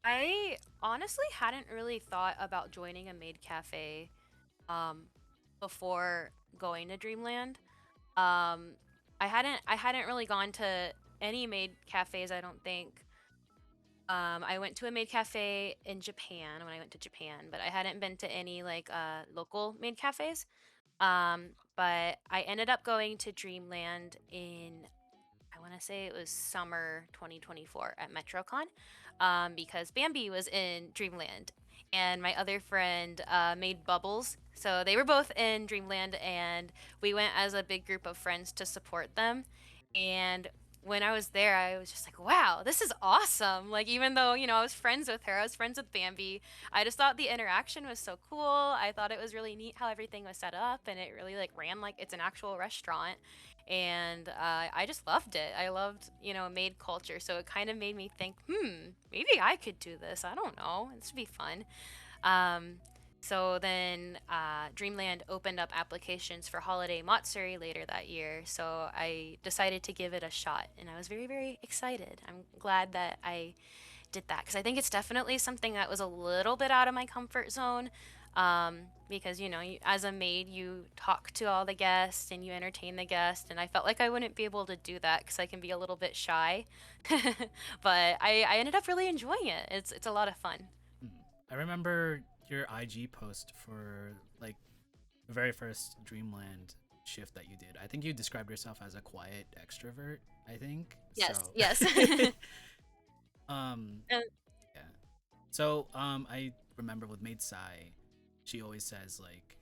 Speaker 3: I honestly hadn't really thought about joining a maid cafe um before going to Dreamland. Um I hadn't really gone to any maid cafes, I don't think. I went to a maid cafe in Japan when I went to Japan, but I hadn't been to any like local maid cafes. But I ended up going to Dreamland in, I want to say it was summer 2024 at MetroCon, because Bambi was in Dreamland, and my other friend made bubbles. So they were both in Dreamland, and we went as a big group of friends to support them. And when I was there, I was just like, wow, this is awesome. Like, even though, I was friends with her, I was friends with Bambi, I just thought the interaction was so cool. I thought it was really neat how everything was set up, and it really, like, ran like it's an actual restaurant. And I just loved it. I loved, maid culture. So it kind of made me think, maybe I could do this. I don't know. This would be fun. Um, so then Dreamland opened up applications for Holiday Matsuri later that year. So I decided to give it a shot. And I was very, very excited. I'm glad that I did that because I think it's definitely something that was a little bit out of my comfort zone. Because as a maid, you talk to all the guests and you entertain the guests, and I felt like I wouldn't be able to do that because I can be a little bit shy. But I ended up really enjoying it. It's a lot of fun.
Speaker 2: Hmm. I remember your IG post for like the very first Dreamland shift that you did. I think you described yourself as a quiet extrovert, I think.
Speaker 3: Yes,
Speaker 2: So
Speaker 3: yes.
Speaker 2: um
Speaker 3: And
Speaker 2: yeah. So I remember with Maid Sai, she always says like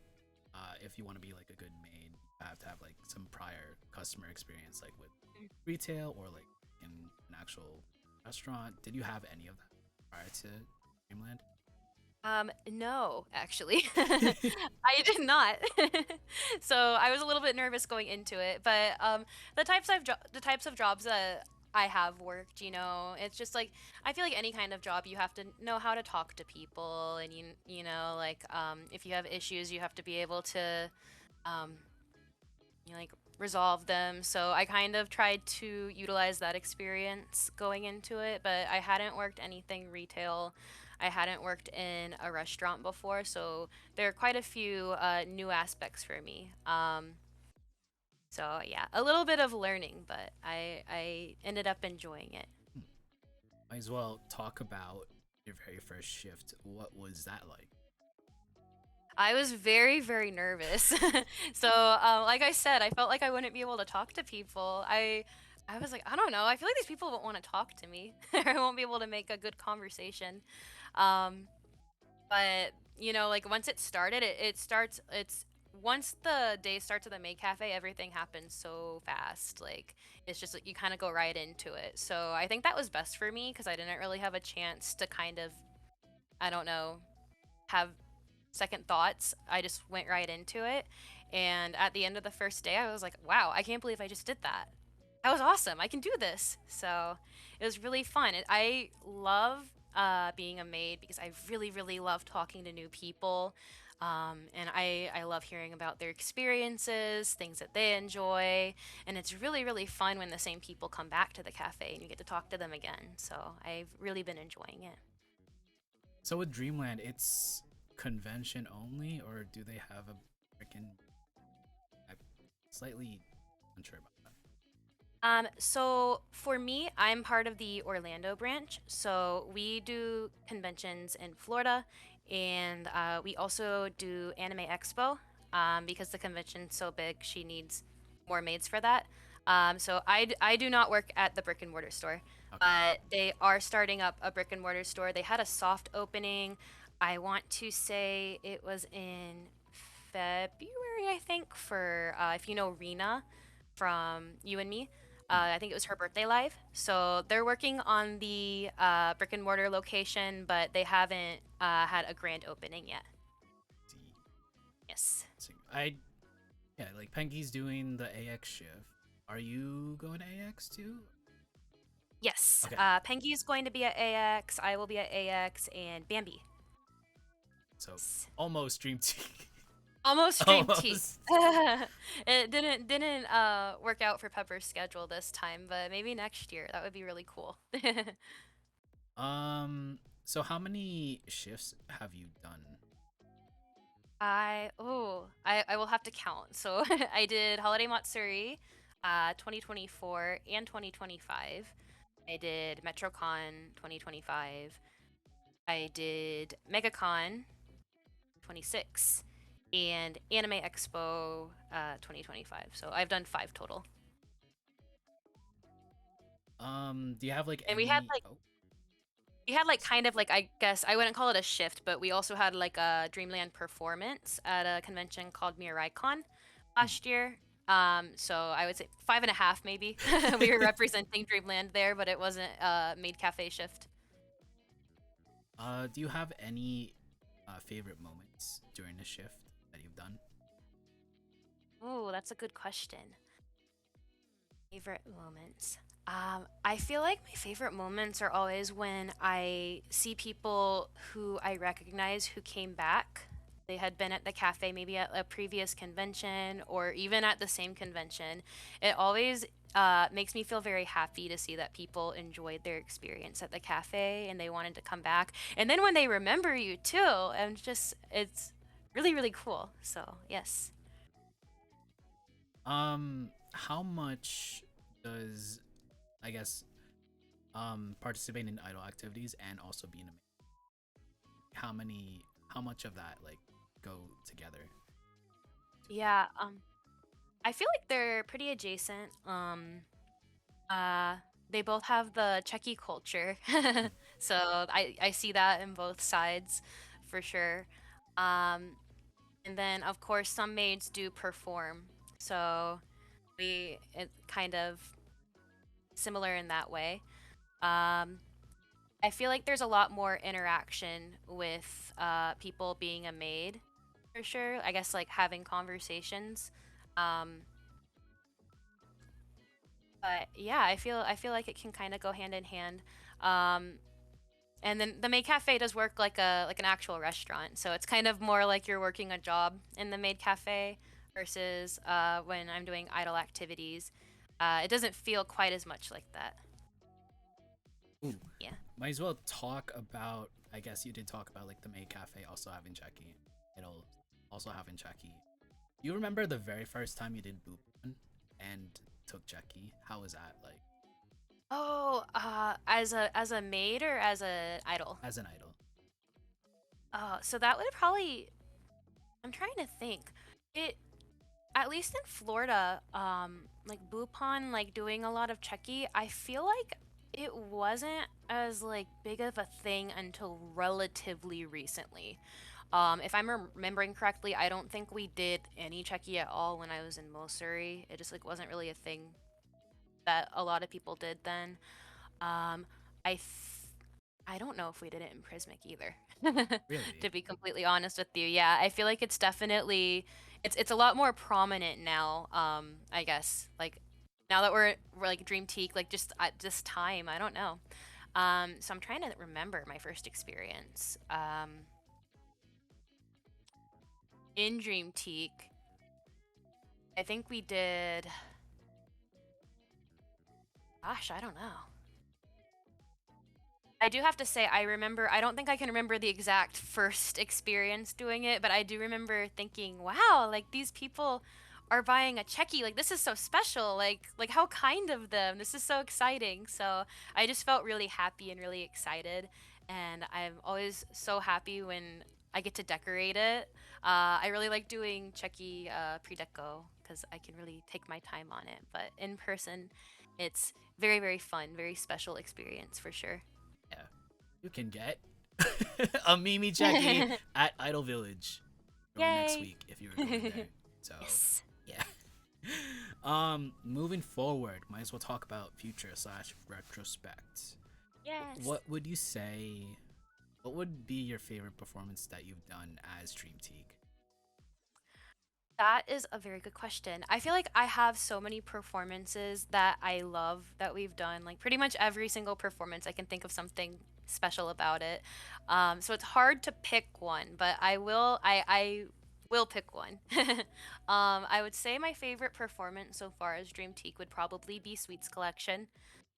Speaker 2: if you want to be like a good maid, you have to have like some prior customer experience like with retail or like in an actual restaurant. Did you have any of that prior to Dreamland?
Speaker 3: no, actually. I did not. So I was a little bit nervous going into it, but the types of jobs that I have worked, it's just like I feel like any kind of job you have to know how to talk to people, and like if you have issues, you have to be able to um like resolve them. So I kind of tried to utilize that experience going into it, but I hadn't worked anything retail. I hadn't worked in a restaurant before, so there are quite a few new aspects for me. So yeah, a little bit of learning, but I ended up enjoying it.
Speaker 2: Hmm. Might as well talk about your very first shift. What was that like?
Speaker 3: I was very, very nervous. So, like I said, I felt like I wouldn't be able to talk to people. I was like, I don't know. I feel like these people won't want to talk to me. I won't be able to make a good conversation. Um, but like once it started, it starts. It's once the day starts at the maid cafe, everything happens so fast. Like it's just like you kind of go right into it. So I think that was best for me because I didn't really have a chance to kind of, I don't know, have second thoughts. I just went right into it. And at the end of the first day, I was like, wow, I can't believe I just did that. That was awesome. I can do this. So it was really fun. I love being a maid because I really, really love talking to new people. And I love hearing about their experiences, things that they enjoy. And it's really, really fun when the same people come back to the cafe and you get to talk to them again. So I've really been enjoying it.
Speaker 2: So with Dreamland, it's convention only, or do they have a freaking? I'm slightly unsure about that.
Speaker 3: So for me, I'm part of the Orlando branch. So we do conventions in Florida, and we also do Anime Expo. Because the convention's so big, she needs more maids for that. I do not work at the brick and mortar store,
Speaker 2: Okay.
Speaker 3: but they are starting up a brick and mortar store. They had a soft opening. I want to say it was in February, I think, for if you know Rena from You and Me. I think it was her birthday live. So they're working on the brick and mortar location, but they haven't had a grand opening yet.
Speaker 2: See,
Speaker 3: Yes.
Speaker 2: I yeah, like Penky's doing the AX shift. Are you going to AX too?
Speaker 3: Yes.
Speaker 2: Okay,
Speaker 3: Pengi is going to be at AX. I will be at AX, and Bambi.
Speaker 2: so
Speaker 3: Yes.
Speaker 2: almost Dreamtique.
Speaker 3: Almost Dreamtique.
Speaker 2: Almost.
Speaker 3: It didn't work out for Pepper's schedule this time, but maybe next year. That would be really cool.
Speaker 2: So how many shifts have you done?
Speaker 3: I will have to count. So I did Holiday Matsuri, 2024 and 2025. I did MetroCon 2025. I did MegaCon 26 and Anime Expo 2025. So I've done 5 total.
Speaker 2: Do you have like
Speaker 3: And
Speaker 2: any? Oh,
Speaker 3: we had like kind of like, I guess I wouldn't call it a shift, but we also had like a Dreamland performance at a convention called MiraiCon last year. So I would say 5.5 maybe. We were representing Dreamland there, but it wasn't a maid cafe shift.
Speaker 2: do you have any favorite moments during the shift that you've done?
Speaker 3: Oh, that's a good question. Favorite moments. I feel like my favorite moments are always when I see people who I recognize who came back. They had been at the cafe maybe at a previous convention or even at the same convention. It always makes me feel very happy to see that people enjoyed their experience at the cafe and they wanted to come back. And then when they remember you too, and just it's really, really cool. So, yes.
Speaker 2: How much does, I guess, participating in idol activities and also being a how much of that like go together?
Speaker 3: Yeah, I feel like they're pretty adjacent. Uh, they both have the Chucky culture, so I see that in both sides, for sure. Um, and then of course some maids do perform, so we it kind of similar in that way. Um, I feel like there's a lot more interaction with people being a maid, for sure. I guess like having conversations. Um, But yeah, I feel like it can kind of go hand in hand. Um, and then the maid cafe does work like an actual restaurant, so it's kind of more like you're working a job in the maid cafe versus when I'm doing idle activities. It doesn't feel quite as much like that.
Speaker 2: Ooh,
Speaker 3: Yeah.
Speaker 2: might as well talk about. I guess you did talk about like the maid cafe also having Jackie. It'll also having Jackie. You remember the very first time you did Boop and took Jackie? How was that like
Speaker 3: Oh, as a maid or as a idol?
Speaker 2: as an idol?
Speaker 3: So that would probably. I'm trying to think. It at least in Florida, like Bupon, like doing a lot of Chucky, I feel like it wasn't as like big of a thing until relatively recently. If I'm remembering correctly, I don't think we did any Checky at all when I was in Mosuri. It just like wasn't really a thing that a lot of people did then. Um, I th- I don't know if we did it in Prismic either.
Speaker 2: Really?
Speaker 3: To be completely honest with you, yeah, I feel like it's definitely it's a lot more prominent now. I guess like now that we're like Dreamtique, like just at this time, I don't know. So I'm trying to remember my first experience. In Dreamtique, I think we did. Gosh, I don't know. I do have to say, I remember, I don't think I can remember the exact first experience doing it, but I do remember thinking, wow, like these people are buying a Checky. Like this is so special. Like how kind of them. This is so exciting. So I just felt really happy and really excited. And I'm always so happy when I get to decorate it. I really like doing Checky pre-deco because I can really take my time on it. But in person, it's very, very fun, very special experience for sure.
Speaker 2: Yeah. You can get a Mimi Checky at Idol Village next
Speaker 3: Yay!
Speaker 2: week if you were going there. So
Speaker 3: Yes.
Speaker 2: yeah. Moving forward, might as well talk about future slash retrospect.
Speaker 3: Yes.
Speaker 2: What would you say? What would be your favorite performance that you've done as Dreamtique?
Speaker 3: That is a very good question. I feel like I have so many performances that I love that we've done. Like pretty much every single performance, I can think of something special about it. So it's hard to pick one, but I will pick one. I would say my favorite performance so far as Dreamtique would probably be Sweets Collection.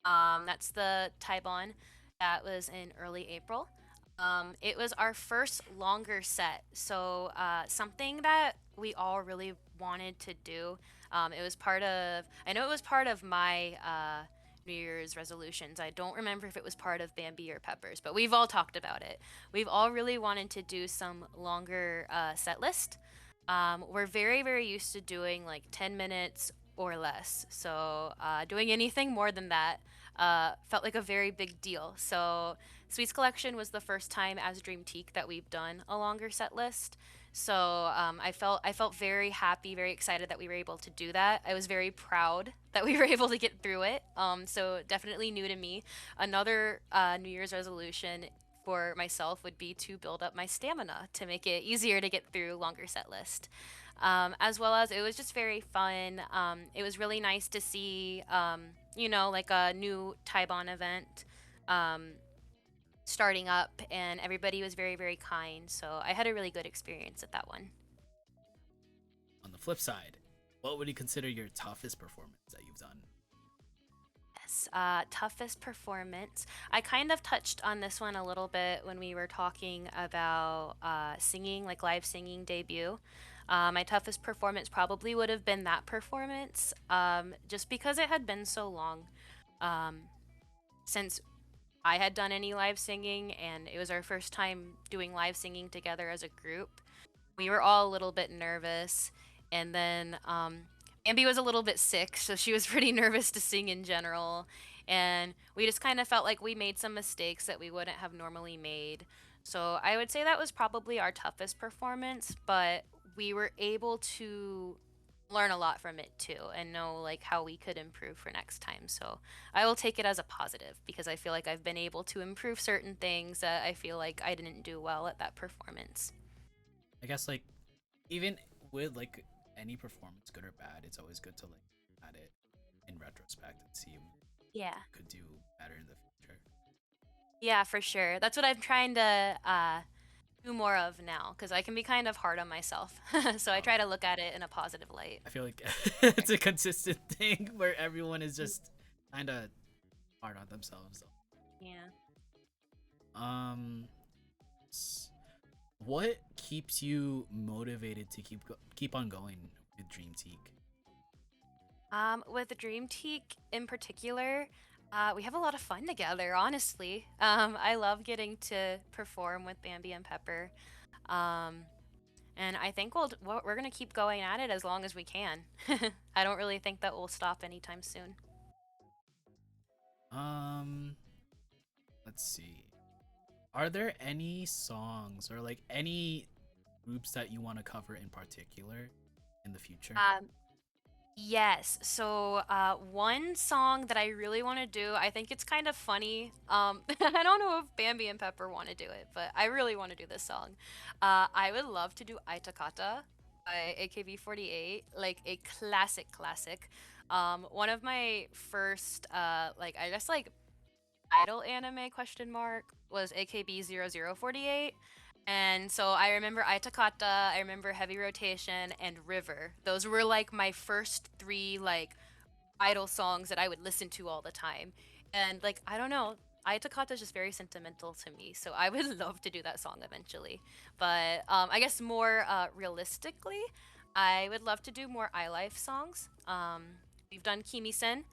Speaker 3: That's the Taibon that was in early April. It was our first longer set, so something that we all really wanted to do. It was part of, I know it was part of my New Year's resolutions. I don't remember if it was part of Bambi or Peppers, but we've all talked about it. We've all really wanted to do some longer set list. We're very, very used to doing like 10 minutes or less. So doing anything more than that felt like a very big deal. So Sweets Collection was the first time as Dreamtique that we've done a longer set list. So I felt very happy, very excited that we were able to do that. I was very proud that we were able to get through it. So definitely new to me. Another New Year's resolution for myself would be to build up my stamina to make it easier to get through longer set list. As well as it was just very fun. It was really nice to see, like a new Taibon event um, starting up, and everybody was very, very kind. So I had a really good experience at that one.
Speaker 2: On the flip side, what would you consider your toughest performance that you've done?
Speaker 3: Yes, toughest performance. I kind of touched on this one a little bit when we were talking about singing, like live singing debut. My toughest performance probably would have been that performance, just because it had been so long um, since I had done any live singing, and it was our first time doing live singing together as a group. We were all a little bit nervous, and then Ambi was a little bit sick, so she was pretty nervous to sing in general. And we just kind of felt like we made some mistakes that we wouldn't have normally made. So I would say that was probably our toughest performance, but we were able to learn a lot from it too and know like how we could improve for next time. So I will take it as a positive because I feel like I've been able to improve certain things that I feel like I didn't do well at that performance.
Speaker 2: I guess like even with like any performance, good or bad, it's always good to like at it in retrospect and see what
Speaker 3: Yeah.
Speaker 2: you could do better in the future.
Speaker 3: Yeah, for sure. That's what I'm trying to do more of now because I can be kind of hard on myself. So I
Speaker 2: Um,
Speaker 3: try to look at it in a positive light.
Speaker 2: I feel like it's a consistent thing where everyone is just kind of hard on themselves.
Speaker 3: Yeah.
Speaker 2: Um, what keeps you motivated to keep on going with Dreamtique?
Speaker 3: With Dreamtique in particular, we have a lot of fun together, honestly. I love getting to perform with Bambi and Pepper. Um, and I think we're gonna keep going at it as long as we can. I don't really think that we'll stop anytime soon.
Speaker 2: Um, let's see. Are there any songs or like any groups that you want to cover in particular in the future?
Speaker 3: Um, Yes. So, one song that I really want to do, I think it's kind of funny. I don't know if Bambi and Pepper want to do it, but I really want to do this song. I would love to do Aitakata by AKB48, like a classic, classic. One of my first, like, I guess, like, idol anime question mark was AKB 0048. And so I remember Aitakata, I remember Heavy Rotation, and River. Those were like my first three like idol songs that I would listen to all the time. And like I don't know, Aitakata is just very sentimental to me. So I would love to do that song eventually. But I guess more realistically, I would love to do more iLife songs. We've done Kimi-sen,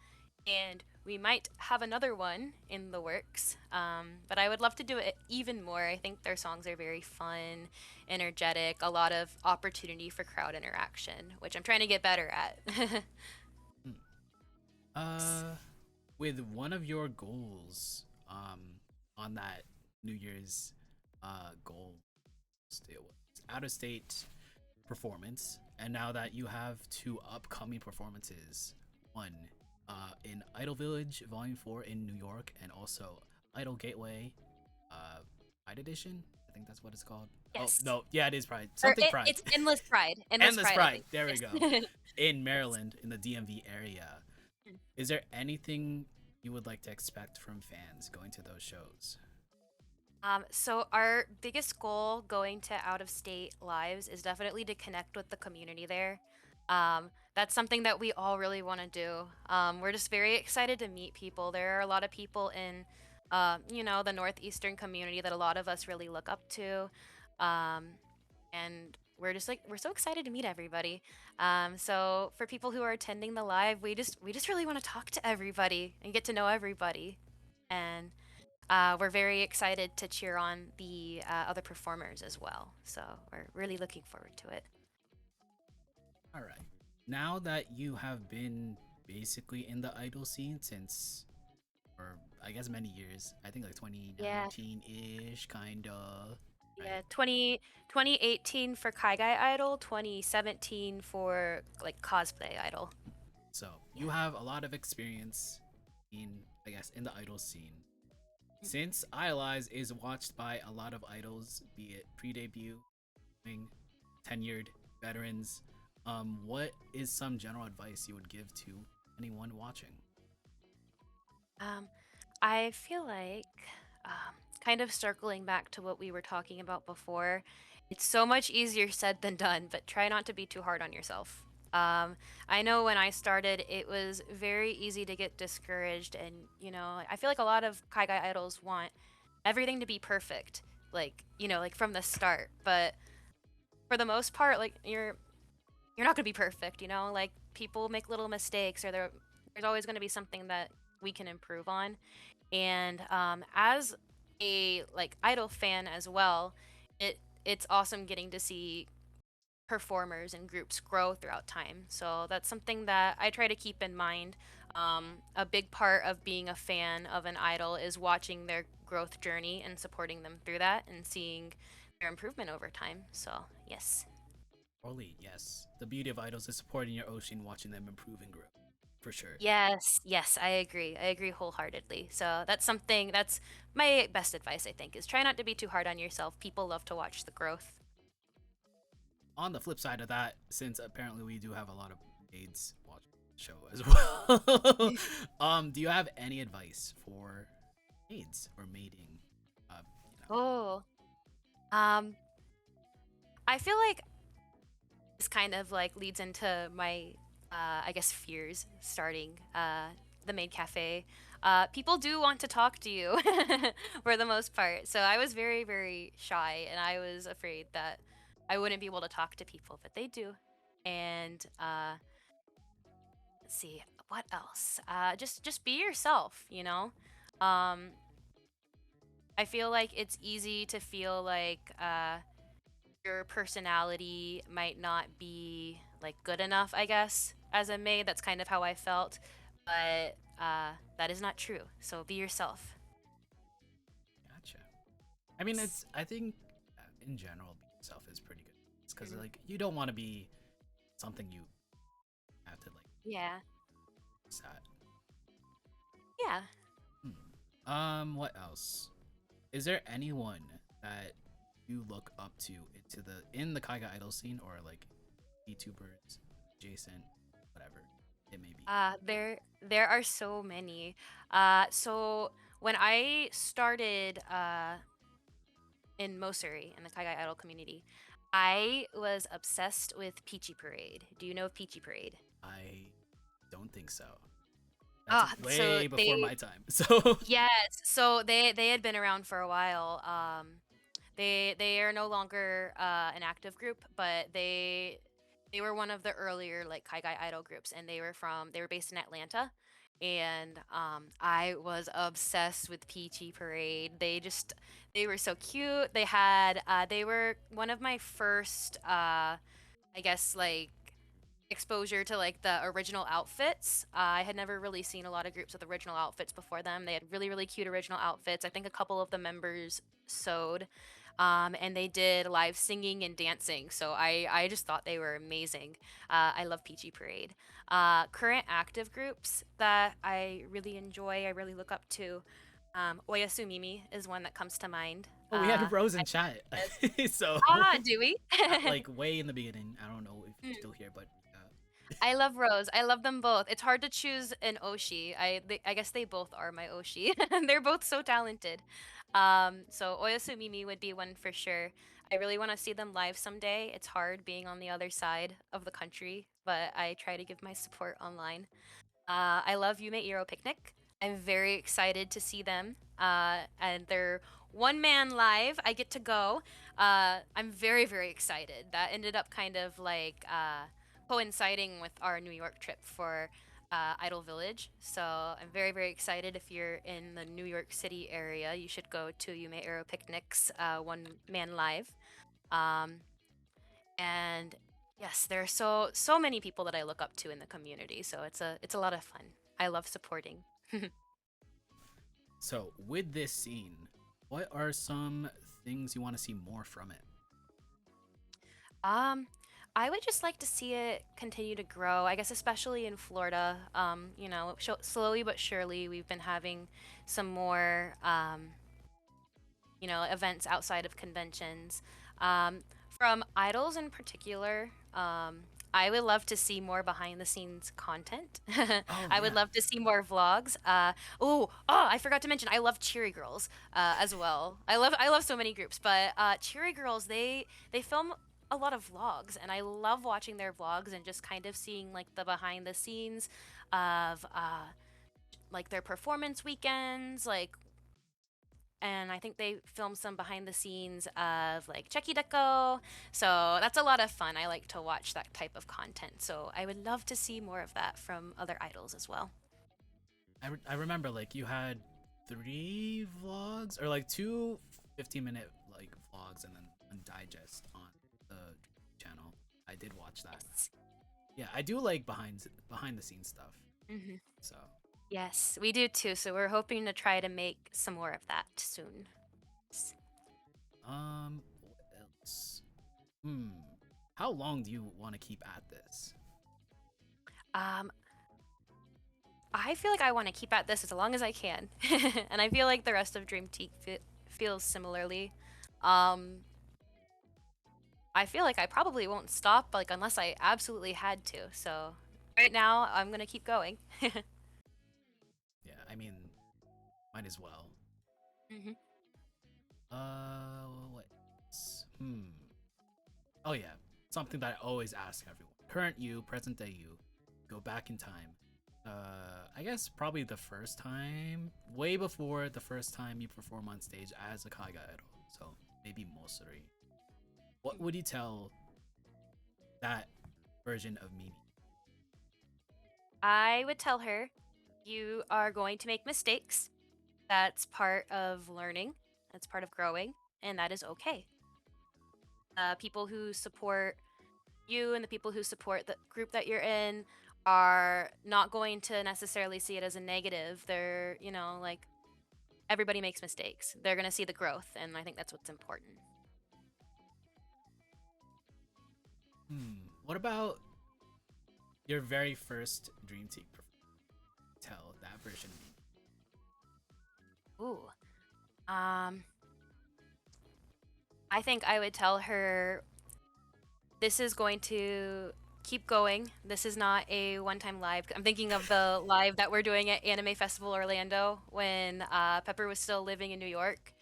Speaker 3: and we might have another one in the works. But I would love to do it even more. I think their songs are very fun, energetic, a lot of opportunity for crowd interaction, which I'm trying to get better at.
Speaker 2: Hmm. Uh, with one of your goals, on that New Year's, goal, it was out of state performance, and now that you have two upcoming performances, one in Idol Village Volume 4 in New York, and also Idol Gateway Pride Edition. I think that's what it's called.
Speaker 3: Yes.
Speaker 2: Oh no, yeah, it is Pride.
Speaker 3: Or
Speaker 2: Something Pride.
Speaker 3: it's Endless Pride.
Speaker 2: Endless
Speaker 3: I
Speaker 2: Pride.
Speaker 3: think.
Speaker 2: There we go.
Speaker 3: Yes.
Speaker 2: In Maryland, in the DMV area. Is there anything you would like to expect from fans going to those shows?
Speaker 3: So our biggest goal going to out of state lives is definitely to connect with the community there. That's something that we all really want to do. We're just very excited to meet people. There are a lot of people in, the northeastern community that a lot of us really look up to, um, and we're so excited to meet everybody. So for people who are attending the live, we just really want to talk to everybody and get to know everybody, and we're very excited to cheer on the other performers as well. So we're really looking forward to it.
Speaker 2: All right. Now that you have been basically in the idol scene since, or I guess many years, I think like
Speaker 3: Yeah,
Speaker 2: 2019-ish, kind of,
Speaker 3: yeah.
Speaker 2: right?
Speaker 3: 2018 for Kaigai Idol, 2017 for like cosplay idol.
Speaker 2: So
Speaker 3: Yeah.
Speaker 2: you have a lot of experience in, I guess, in the idol scene. Since IDOLEYEZ is watched by a lot of idols, be it pre-debut, tenured veterans, what is some general advice you would give to anyone watching?
Speaker 3: Um, I feel like, kind of circling back to what we were talking about before, it's so much easier said than done, but try not to be too hard on yourself. I know when I started, it was very easy to get discouraged, and I feel like a lot of Kaigai idols want everything to be perfect, like like from the start. But for the most part, like you're not gonna be perfect, like people make little mistakes, or there's always gonna be something that we can improve on. And as a like idol fan as well, it's awesome getting to see performers and groups grow throughout time. So that's something that I try to keep in mind. A big part of being a fan of an idol is watching their growth journey and supporting them through that and seeing their improvement over time. So yes.
Speaker 2: Orly, yes. The beauty of idols is supporting your ocean, watching them improve and grow. For sure.
Speaker 3: Yes, yes, I agree. I agree wholeheartedly. So that's my best advice, I think, is try not to be too hard on yourself. People love to watch the growth.
Speaker 2: On the flip side of that, since apparently we do have a lot of aides watching the show as well, do you have any advice for aides or mating? Uh,
Speaker 3: Oh, um, I feel like this kind of like leads into my, I guess, fears starting the maid cafe. People do want to talk to you for the most part. So I was very, very shy, and I was afraid that I wouldn't be able to talk to people, but they do. And let's see, what else? Just be yourself. Um, I feel like it's easy to feel like your personality might not be like good enough, I guess, as a maid. That's kind of how I felt, but that is not true. So be yourself.
Speaker 2: Gotcha. I mean, I think in general, being yourself is pretty good because
Speaker 3: Mhm.
Speaker 2: like you don't want to be something you have to like
Speaker 3: Yeah.
Speaker 2: sad.
Speaker 3: Yeah.
Speaker 2: What else? Is there anyone that you look up to in the Kaiga idol scene, or like VTubers, adjacent, whatever it may be?
Speaker 3: There are so many. So when I started in Mosuri in the Kaigai Idol community, I was obsessed with Peachy Parade. Do you know of Peachy Parade?
Speaker 2: I don't think so. That's
Speaker 3: Ah, so
Speaker 2: way before
Speaker 3: they
Speaker 2: my time. So
Speaker 3: yes, so they had been around for a while. They are no longer an active group, but they were one of the earlier like Kaigai Idol groups, and they were based in Atlanta, and I was obsessed with Peachy Parade. They were so cute. They were one of my first I guess like exposure to like the original outfits. I had never really seen a lot of groups with original outfits before them. They had really, really cute original outfits. I think a couple of the members sewed, and they did live singing and dancing. So I just thought they were amazing. I love Peachy Parade. Current active groups that I really enjoy, I really look up to. Oyasu Mimi is one that comes to mind.
Speaker 2: oh, we had Rose in chat. So
Speaker 3: Do we?
Speaker 2: like way in the beginning. I don't know if you're still here, but
Speaker 3: I love Rose. I love them both. It's hard to choose an Oshi. I guess they both are my Oshi. They're both so talented. So Oyasu Mimi would be one for sure. I really want to see them live someday. It's hard being on the other side of the country, but I try to give my support online. I love Yume Iro Picnic. I'm very excited to see them. And they're one man live. I get to go. I'm very, very excited. That ended up kind of like coinciding with our New York trip for Idol Village. So I'm very, very excited. If you're in the New York City area, you should go to Yume Iro Picnic's one man live. Um, and yes, there are so many people that I look up to in the community, so it's a lot of fun. I love supporting.
Speaker 2: so with this scene, what are some things you want to see more from it?
Speaker 3: um I would just like to see it continue to grow, I guess, especially in Florida. Slowly but surely we've been having some more events outside of conventions. Um, from idols in particular, I would love to see more behind the scenes content.
Speaker 2: Oh
Speaker 3: I would
Speaker 2: yeah,
Speaker 3: love to see more vlogs. I forgot to mention, I love Cheery Girls as well. I love so many groups, but Cheery Girls, they film a lot of vlogs, and I love watching their vlogs and just kind of seeing like the behind the scenes of like their performance weekends, and I think they filmed some behind the scenes of like Checky Deco. So that's a lot of fun. I like to watch that type of content. So I would love to see more of that from other idols as well.
Speaker 2: I remember like you had 3 vlogs or like two 15-minute like vlogs and then one digest on the channel. I did watch that.
Speaker 3: Yes.
Speaker 2: Yeah, I do like behind the scenes stuff.
Speaker 3: Hmm.
Speaker 2: So
Speaker 3: Yes, we do too. So we're hoping to try to make some more of that soon.
Speaker 2: what else? Hmm. How long do you want to keep at this?
Speaker 3: Um, I feel like I want to keep at this as long as I can, and I feel like the rest of Dreamtique feels similarly. Um, I feel like I probably won't stop like unless I absolutely had to. So right now I'm gonna keep going.
Speaker 2: Yeah, I mean, might as well.
Speaker 3: Hmm.
Speaker 2: What else? Oh yeah, something that I always ask everyone. Current you, present day you, go back in time. I guess probably the first time, way before the first time you perform on stage as a Kaiga idol. So maybe Mosuri. What would you tell that version of Mimi?
Speaker 3: I would tell her, you are going to make mistakes. That's part of learning. That's part of growing, and that is okay. People who support you and the people who support the group that you're in are not going to necessarily see it as a negative. They're, like everybody makes mistakes. They're going to see the growth, and I think that's what's important.
Speaker 2: What about your very first Dreamtique performance? Tell that version of me.
Speaker 3: Ooh. I think I would tell her this is going to keep going. This is not a one-time live. I'm thinking of the live that we're doing at Anime Festival Orlando when Pepper was still living in New York.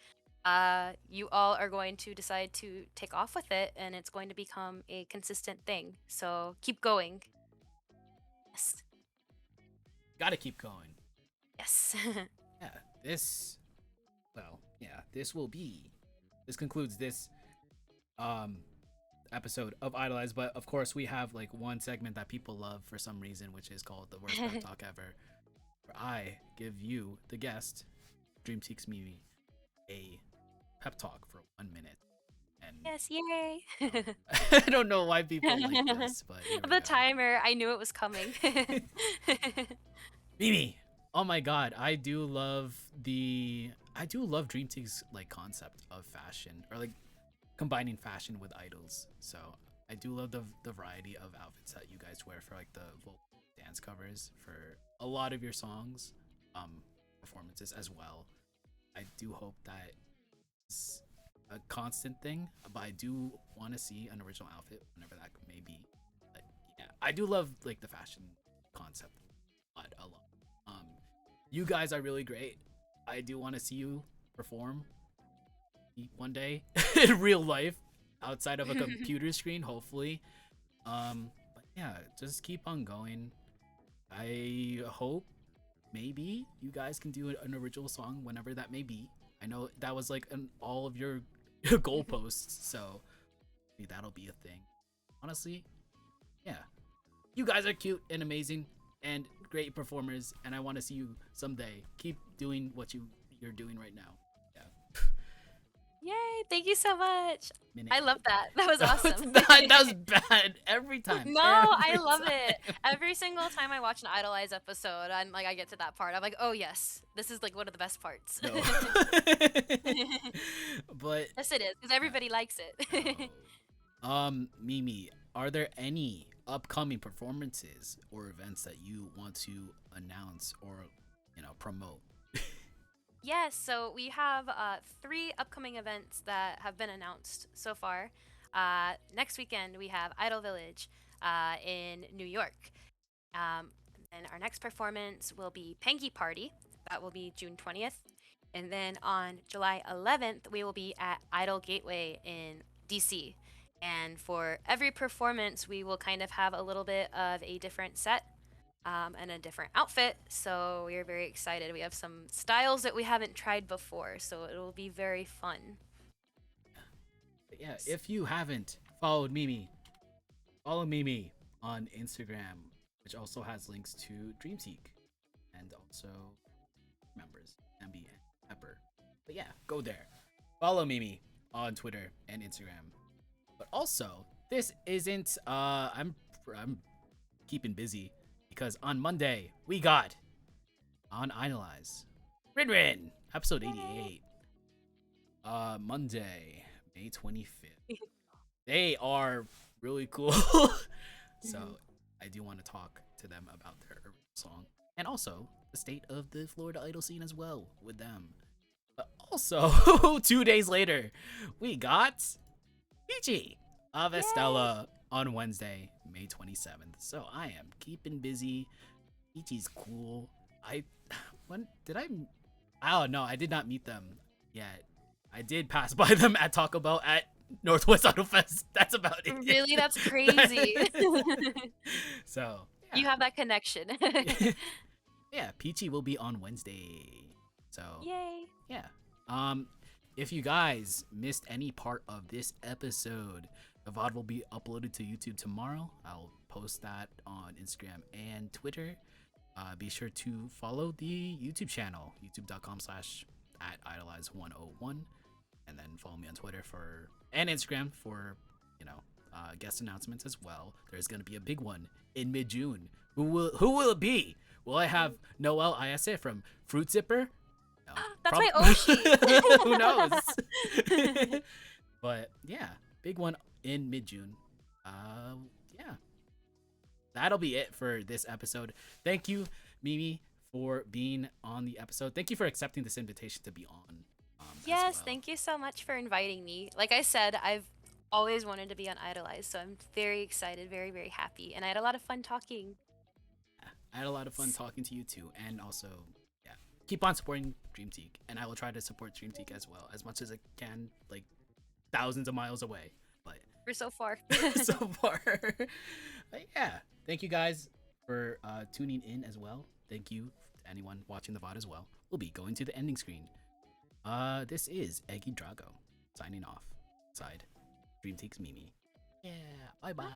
Speaker 3: You all are going to decide to take off with it, and it's going to become a consistent thing. So keep going. Yes.
Speaker 2: Gotta keep going.
Speaker 3: Yes.
Speaker 2: Yeah, this concludes this episode of Idolize, but of course we have like one segment that people love for some reason, which is called the worst pep talk ever, where I give you, the guest, Dreamtique's Mimi, a pep talk for 1 minute. And
Speaker 3: Yes, yay.
Speaker 2: I don't know why people like this, but here we
Speaker 3: The
Speaker 2: go.
Speaker 3: timer, I knew it was coming.
Speaker 2: Mimi, oh my god, I do love Dreamtique's like concept of fashion, or like combining fashion with idols. So I do love the variety of outfits that you guys wear for like the dance covers for a lot of your songs, performances as well. I do hope that it's a constant thing, but I do want to see an original outfit whenever that may be. But yeah, I do love like the fashion concept a lot. You guys are really great. I do want to see you perform one day in real life outside of a computer screen, hopefully. But yeah, just keep on going. I hope maybe you guys can do an original song whenever that may be. I know that was like all of your goalposts, so maybe that'll be a thing. Honestly, yeah, you guys are cute and amazing and great performers, and I want to see you someday keep doing what you're doing right now.
Speaker 3: Yay, thank you so much.
Speaker 2: Minute.
Speaker 3: I love that. That was awesome.
Speaker 2: That was bad every time.
Speaker 3: No, I
Speaker 2: Every
Speaker 3: love
Speaker 2: time.
Speaker 3: it. Every single time I watch an Idolize episode, I get to that part. I'm like, oh yes, this is like one of the best parts.
Speaker 2: No. But
Speaker 3: Yes, it is, because everybody likes it.
Speaker 2: Mimi, are there any upcoming performances or events that you want to announce or promote?
Speaker 3: Yes, so we have 3 upcoming events that have been announced so far. Next weekend, we have Idol Village in New York. And our next performance will be Pengy Party. That will be June 20th. And then on July 11th, we will be at Idol Gateway in DC. And for every performance, we will kind of have a little bit of a different set. And a different outfit, so we are very excited. We have some styles that we haven't tried before, so it will be very fun.
Speaker 2: Yeah, if you haven't followed Mimi, follow Mimi on Instagram, which also has links to Dreamtique and also members, MB and Pepper. But yeah, go there. Follow Mimi on Twitter and Instagram. But also, this isn't I'm keeping busy. Because on Monday, we got on Idolize Rin episode 88. Monday, May 25th. They are really cool. So I do want to talk to them about their song. And also the state of the Florida Idol scene as well with them. But also, 2 days later, we got Peachy of Estella on Wednesday, May 27th. So I am keeping busy. Peachy's cool. I don't know. I did not meet them yet. I did pass by them at Taco Bell at Northwest Idol Fest. That's about it.
Speaker 3: Really? That's crazy.
Speaker 2: So yeah.
Speaker 3: You have that connection.
Speaker 2: Yeah, Peachy will be on Wednesday. So
Speaker 3: Yay.
Speaker 2: yeah. If you guys missed any part of this episode, the VOD will be uploaded to YouTube tomorrow. I'll post that on Instagram and Twitter. Be sure to follow the YouTube channel, youtube.com/@idolize101, and then follow me on Twitter and Instagram for guest announcements as well. There's gonna be a big one in mid-June. Who will it be? Will I have Noelle Ayase from Fruit Zipper? No,
Speaker 3: That's my Oshi.
Speaker 2: Who knows? But yeah, big one in mid-June. Yeah, that'll be it for this episode. Thank you, Mimi, for being on the episode. Thank you for accepting this invitation to be on. As
Speaker 3: Yes,
Speaker 2: well.
Speaker 3: thank you so much for inviting me. Like I said, I've always wanted to be on Idolize, so I'm very excited, very, very happy. And I had a lot of fun talking.
Speaker 2: I had a lot of fun talking to you too, and also, yeah, keep on supporting Dreamtique, and I will try to support Dreamtique as well, as much as I can, like thousands of miles away. But
Speaker 3: We're so far.
Speaker 2: so far, but yeah, thank you guys for tuning in as well. Thank you to anyone watching the VOD as well. We'll be going to the ending screen. This is Eggy Drago signing off. Side Dreamtike's Mimi. Yeah, bye bye.